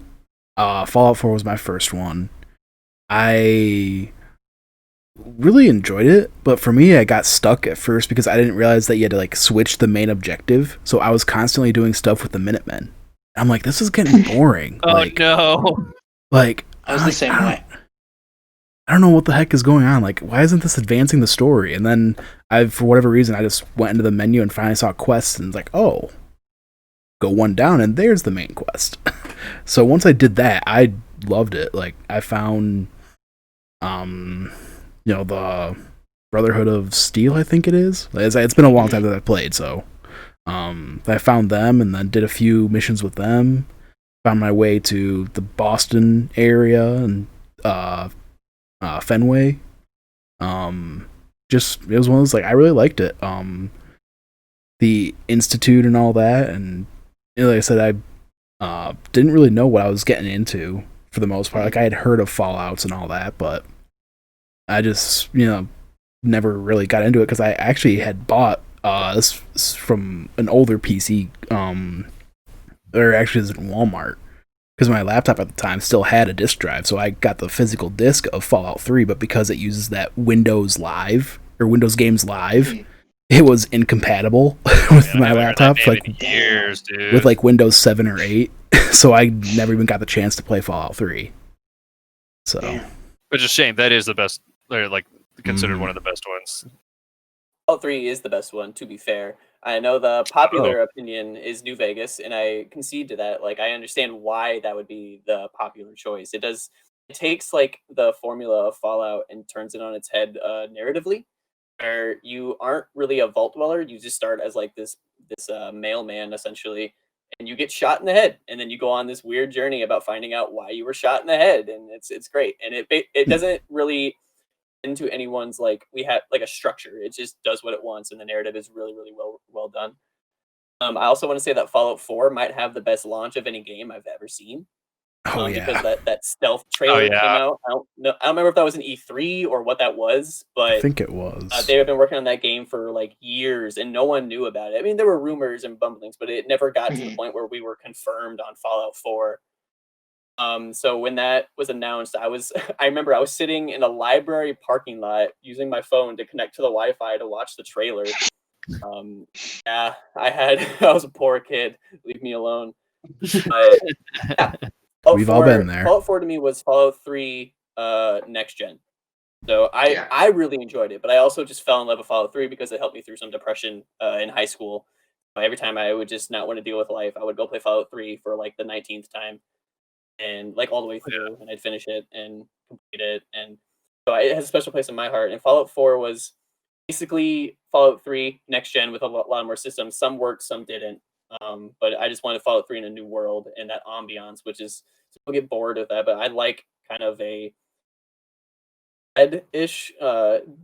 Fallout 4 was my first one. I really enjoyed it, but for me, I got stuck at first because I didn't realize that you had to like switch the main objective. So I was constantly doing stuff with the Minutemen. I'm like, this is getting boring. Oh no! Like I was the same way. I don't know what the heck is going on. Like, why isn't this advancing the story? And then for whatever reason, I just went into the menu and finally saw quests and was like, oh, go one down and there's the main quest. So once I did that, I loved it. Like, I found, the Brotherhood of Steel, I think it is. It's been a long time that I played, so I found them and then did a few missions with them. Found my way to the Boston area and Fenway. Just it was one of those, like, I really liked it. The Institute and all that, and like I said, I didn't really know what I was getting into for the most part. Like, I had heard of Fallouts and all that, but I just never really got into it because I actually had bought this from an older PC, or actually it was in Walmart. Because my laptop at the time still had a disk drive, so I got the physical disk of Fallout 3, but because it uses that Windows Live, or Windows Games Live, it was incompatible with my laptop, like, years, dude. with like Windows 7 or 8, so I never even got the chance to play Fallout 3. So, Which is a shame. That is the best, or like considered one of the best ones. Fallout 3 is the best one, to be fair. I know the popular opinion is New Vegas, and I concede to that. Like, I understand why that would be the popular choice. It takes like the formula of Fallout and turns it on its head narratively, where you aren't really a vault dweller. You just start as like this mailman essentially, and you get shot in the head, and then you go on this weird journey about finding out why you were shot in the head, and it's great. And it doesn't really into anyone's, like, we have like a structure. It just does what it wants, and the narrative is really, really well done. I also want to say that Fallout 4 might have the best launch of any game I've ever seen. Oh because yeah, that stealth trailer yeah. came out. I don't know. I don't remember if that was an E3 or what that was, I but think it was. they have been working on that game for like years, and no one knew about it. I mean, there were rumors and bumblings, but it never got to the Mhm. point where we were confirmed on Fallout 4. So when that was announced, I remember I was sitting in a library parking lot using my phone to connect to the Wi-Fi to watch the trailer. Um, yeah, I was a poor kid. Leave me alone. But yeah, We've all been there. Fallout 4 to me was Fallout 3 next gen. So Yeah. I really enjoyed it, but I also just fell in love with Fallout 3 because it helped me through some depression in high school. Every time I would just not want to deal with life, I would go play Fallout 3 for like the 19th time and like all the way through, and I'd finish it and complete it. And so it has a special place in my heart. And Fallout 4 was basically Fallout 3 next gen with a lot more systems. Some worked, some didn't. But I just wanted Fallout 3 in a new world and that ambiance, which is people get bored with that. But I like kind of a red-ish,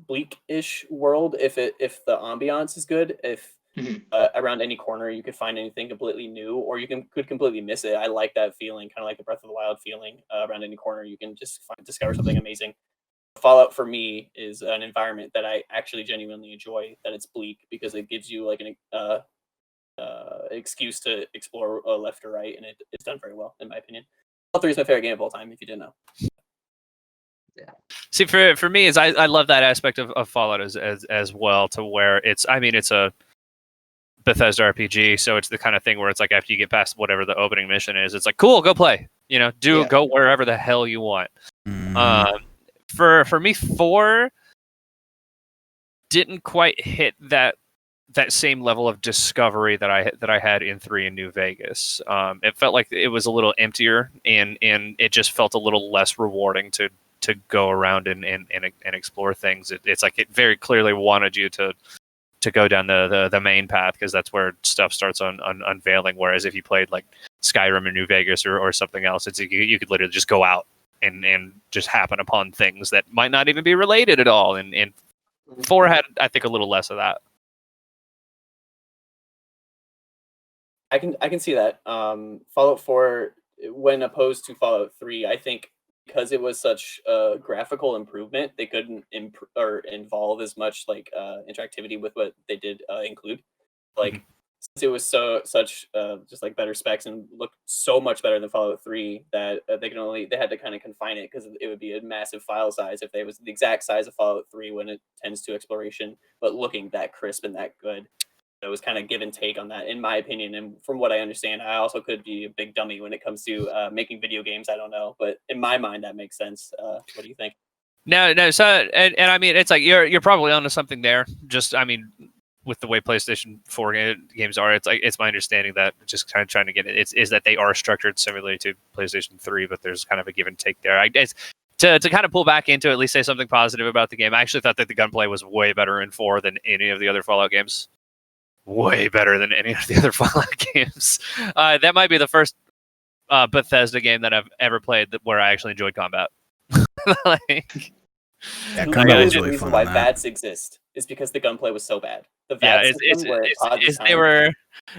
bleak-ish world if the ambiance is good. If Mhm. around any corner you could find anything completely new, or you could completely miss it. I like that feeling, kind of like the Breath of the Wild feeling. Around any corner, you can just discover something amazing. Fallout for me is an environment that I actually genuinely enjoy. That it's bleak because it gives you like an excuse to explore left or right, and it's done very well in my opinion. Fallout 3 is my favorite game of all time. If you didn't know. See, for me, is I love that aspect of Fallout as well, to where it's a Bethesda RPG, so it's the kind of thing where it's like after you get past whatever the opening mission is, it's like cool, go play, Yeah. go wherever the hell you want. Mhm. For me, 4 didn't quite hit that same level of discovery that I had in 3 in New Vegas. It felt like it was a little emptier, and it just felt a little less rewarding to go around and explore things. It's like it very clearly wanted you to go down the main path, because that's where stuff starts unveiling. Whereas if you played like Skyrim or New Vegas or something else, it's you could literally just go out and just happen upon things that might not even be related at all. And 4 had, I think, a little less of that. I can see that. Fallout 4, when opposed to Fallout 3, I think because it was such a graphical improvement, they couldn't or involve as much like interactivity with what they did include. Like since it was such just like better specs and looked so much better than Fallout 3, that they had to kind of confine it because it would be a massive file size if they was the exact size of Fallout 3 when it tends to exploration, but looking that crisp and that good. It was kind of give and take on that, in my opinion. And from what I understand, I also could be a big dummy when it comes to making video games. I don't know, but in my mind, that makes sense. What do you think? No. So, and I mean, it's like you're probably onto something there. Just, I mean, with the way PlayStation 4 games are, it's my understanding that, just kind of trying to get it, is that they are structured similarly to PlayStation 3, but there's kind of a give and take there. I guess to kind of pull back into at least say something positive about the game. I actually thought that the gunplay was way better in 4 than any of the other Fallout games. Way better than any of the other Fallout games. That might be the first Bethesda game that I've ever played where I actually enjoyed combat. Like, Yeah, Literally combat was the really reason fun why on that. VATS exist is because the gunplay was so bad. The yeah, VATS system where it paused the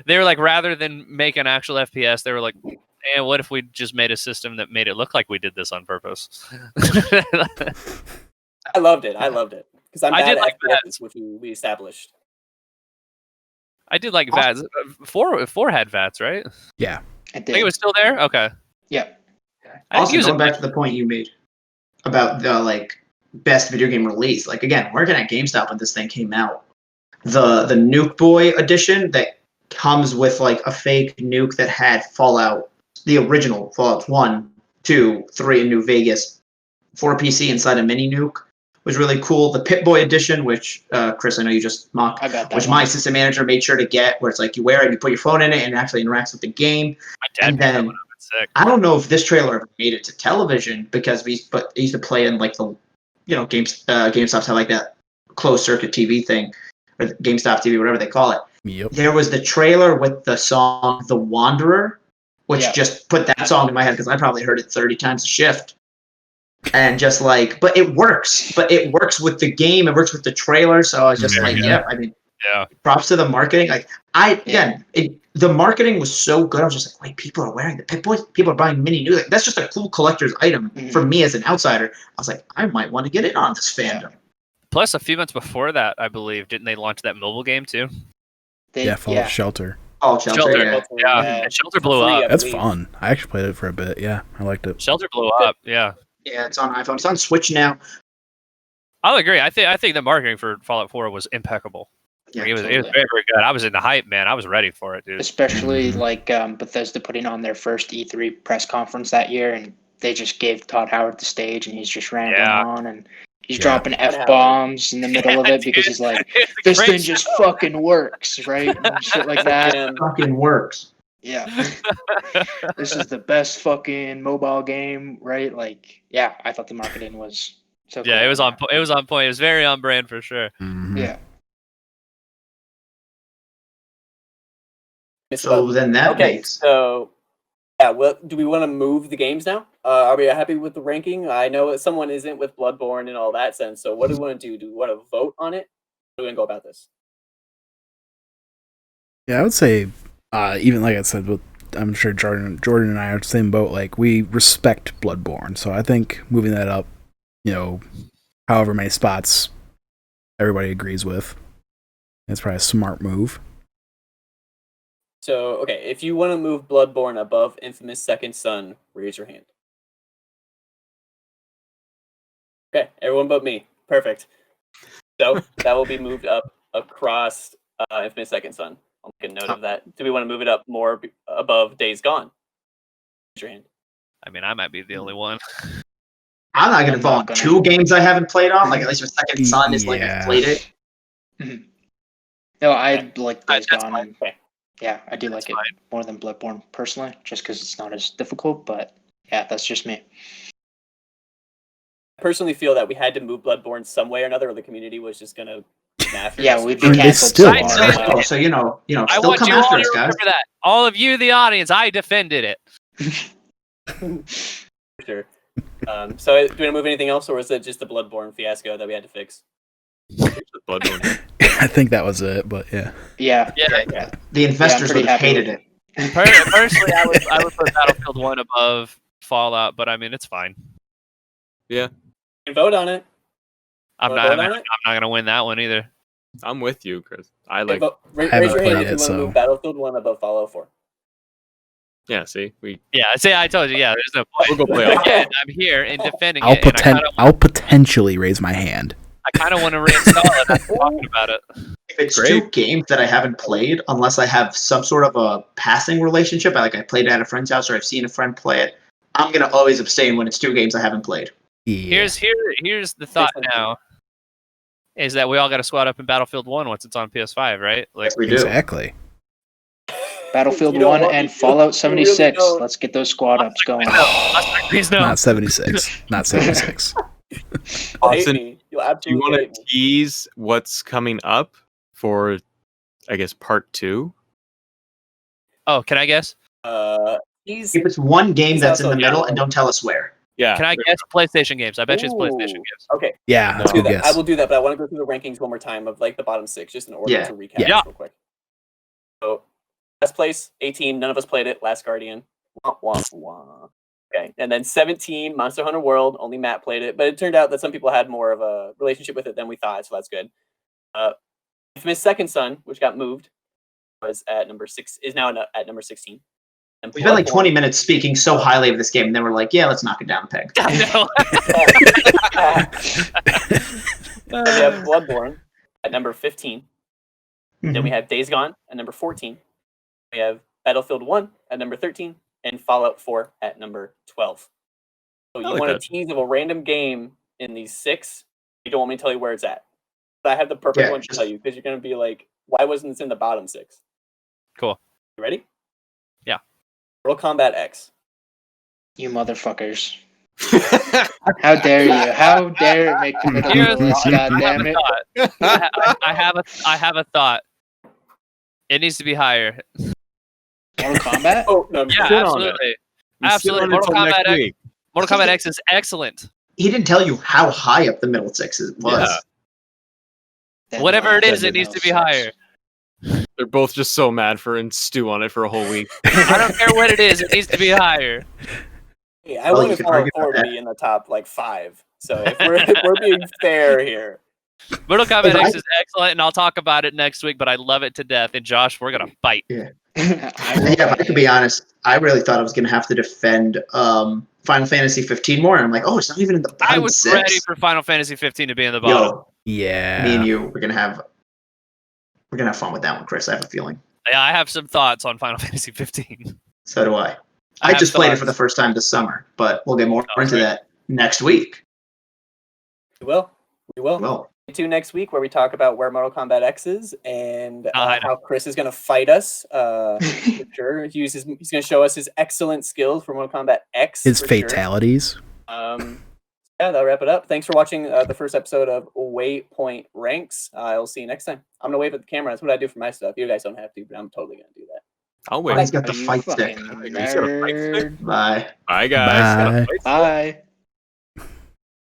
they were like, rather than make an actual FPS, they were like, and what if we just made a system that made it look like we did this on purpose? I loved it because I'm I bad did at like FPSs, which we established. I did like VATS. 4 had VATS, right? Yeah. I I did. think it was still there. Okay. Yeah. I didn't Also, use going it back much. to the point you made about the like best video game release, like again, working at GameStop when this thing came out, the Nuke Boy edition that comes with like a fake nuke that had Fallout, the original Fallout 1, 2, 3 in New Vegas for PC inside a mini nuke was really cool. The Pit Boy edition, which Chris, I know you just mocked, I got that which one. my assistant manager made sure to get, where it's like you wear it, you put your phone in it, and it actually interacts with the game. My dad And picked that then one up. It's sick. I don't know if this trailer ever made it to television because it used to play in like the, GameStop's have like that closed circuit TV thing, or the GameStop TV, whatever they call it. Yep. There was the trailer with the song "The Wanderer," which Yeah. just put that song in my head because I probably heard it 30 times a shift. And just like, but it works. But it works with the game. It works with the trailer. So I was just like, Mhm. yeah. I mean, Yeah. props to the marketing. Like the marketing was so good. I was just like, wait, people are wearing the Pip-Boys. People are buying mini new. Like, that's just a cool collector's item for me as an outsider. I was like, I might want to get in on this fandom. Plus, a few months before that, I believe, didn't they launch that mobile game too? Fallout Shelter. Oh, Shelter. Yeah. And Shelter blew up. That's fun. I actually played it for a bit. Yeah, I liked it. Shelter blew up. Yeah. Yeah, it's on iPhone. It's on Switch now. I'll agree. I think the marketing for Fallout 4 was impeccable. Yeah, It was very, very good. I was in the hype, man. I was ready for it, dude. Especially like Bethesda putting on their first E3 press conference that year, and they just gave Todd Howard the stage, and he's just rambling on, and he's dropping F-bombs in the middle of it because he's like, this thing just fucking works, right? And shit like that. It fucking works. Yeah. This is the best fucking mobile game, right? Like, yeah, I thought the marketing was so cool. It was on point. It was very on brand for sure. Mm-hmm. Yeah. So then that makes... So yeah, well, do we want to move the games now? Are we happy with the ranking? I know someone isn't with Bloodborne and all that sense. So what do we want to do? Do we want to vote on it? How do we go about this? Yeah, I would say, even like I said, I'm sure Jordan and I are the same boat. Like, we respect Bloodborne, so I think moving that up, however many spots everybody agrees with, it's probably a smart move. So, okay, if you want to move Bloodborne above Infamous Second Son, raise your hand. Okay, everyone but me. Perfect. So, that will be moved up across Infamous Second Son. I'll make a note of that. Do we want to move it up more above Days Gone? Raise your hand. I mean, I might be the only one. I'm not going to vote on two games I haven't played on. Like, at least with Second Son is like I've played it. Mm-hmm. No, I like Days That's Gone. fine. Okay. Yeah, I do like it more than Bloodborne personally, just because it's not as difficult. But yeah, that's just me. I personally feel that we had to move Bloodborne some way or another, or the community was just going to naff it. Yeah, we'd be I mean, they canceled. still so are. far. So, I still want come you all after to us, guys. remember that. All of you, the audience, I defended it. For sure. So, do we want to move anything else, or was it just the Bloodborne fiasco that we had to fix? Bloodborne. I think that was it, but yeah. Yeah. The investors pretty would have happy hated with it. Personally, I would put Battlefield 1 above Fallout, but I mean, it's fine. You can vote on it. I'm not going to win that one either. I'm with you, Chris. I Okay, like. raise haven't your hand played if you it, want to so- move Battlefield 1 above Fallout 4. Yeah, see, Yeah, see, I told you. Yeah, there's no point. We'll go play off. Again, I'm here and defending I'll it. And I'll potentially raise my hand. I kind of want to reinstall it. I'm talking about it. If it's Great. two games that I haven't played, unless I have some sort of a passing relationship, I played it at a friend's house or I've seen a friend play it, I'm gonna always abstain when it's two games I haven't played. Yeah. Here's the thought now, is that we all got to squad up in Battlefield 1 once it's on PS5, right? Like, Yes, we do. Exactly. Battlefield You don't 1 want and me to. Fallout You 76. really don't. Let's get those squad ups going. please no. Not 76. Not 76. You'll hate Austin, me. You'll Do you absolutely want hate to me. tease what's coming up for, I guess, part 2? Oh, can I guess? He's If it's one game He's that's in also the middle yellow. and don't tell us where. Yeah. Can I guess PlayStation games? I bet you it's PlayStation Ooh. games. Okay. Yeah, that's a Do good that. I guess. will do that, but I want to go through the rankings one more time of like the bottom 6, just in order Yeah. to recap Yeah. this real quick. So, last place, 18. None of us played it. Last Guardian. Wah, wah, wah. Okay, and then 17, Monster Hunter World. Only Matt played it, but it turned out that some people had more of a relationship with it than we thought, so that's good. Infamous Second Son, which got moved, was at number 6. Is now at number 16. And We spent like Bloodborne- 20 minutes speaking so highly of this game, and then we're like, yeah, let's knock it down a peg. I know. And we have Bloodborne at number 15. Then Mhm. we have Days Gone at number 14. We have Battlefield 1 at number 13. And Fallout 4 at number 12. So you like want that. a tease of a random game in these 6. You don't want me to tell you where it's at. But I have the perfect Yeah, one to just- tell you, because you're going to be like, why wasn't this in the bottom 6? Cool. You ready? Yeah. Mortal Kombat X. You motherfuckers. How dare you? How dare it make the middle Here's of the list, God damn it. I have a thought. It needs to be higher. Mortal Kombat? Oh, no. Yeah, sit on it. absolutely. We sit Absolutely. on it Mortal till next Kombat X. week. Mortal Kombat X is excellent. He didn't tell you how high up the middle 6 was. Yeah. Whatever it is, Definitely it needs to be no higher. sense. They're both just so mad for and stew on it for a whole week. I don't care what it is. It needs to be higher. Hey, I Well, want you to can argue Fallout 4 about to be in the top like 5. So if we're being fair here. Mortal Kombat If I- X is excellent, and I'll talk about it next week. But I love it to death. And Josh, we're gonna fight. I will Yeah, if I fight could you. be honest, I really thought I was going to have to defend Final Fantasy 15 more, and I'm like, oh, it's not even in the bottom I was 6. ready for Final Fantasy 15 to be in the bottom. Yo, Yeah. me and you, we're gonna have fun with that one, Chris. I have a feeling. Yeah, I have some thoughts on Final Fantasy 15. So do I. I have just played it for thoughts. the first time this summer, but we'll get more Oh, into right. that next week. We will. Well, Stay tuned next week where we talk about where Mortal Kombat X is and I know. how Chris is going to fight us. For sure. He's going to show us his excellent skills for Mortal Kombat X. His for sure. fatalities. Yeah, that'll wrap it up. Thanks for watching the first episode of WayPoint Ranks. I'll see you next time. I'm going to wave at the camera. That's what I do for my stuff. You guys don't have to, but I'm totally going to do that. I'll oh, wait. he's got the You fight stick. fucking You got a fight stick? nerd. Bye. Bye, guys. Bye. Bye.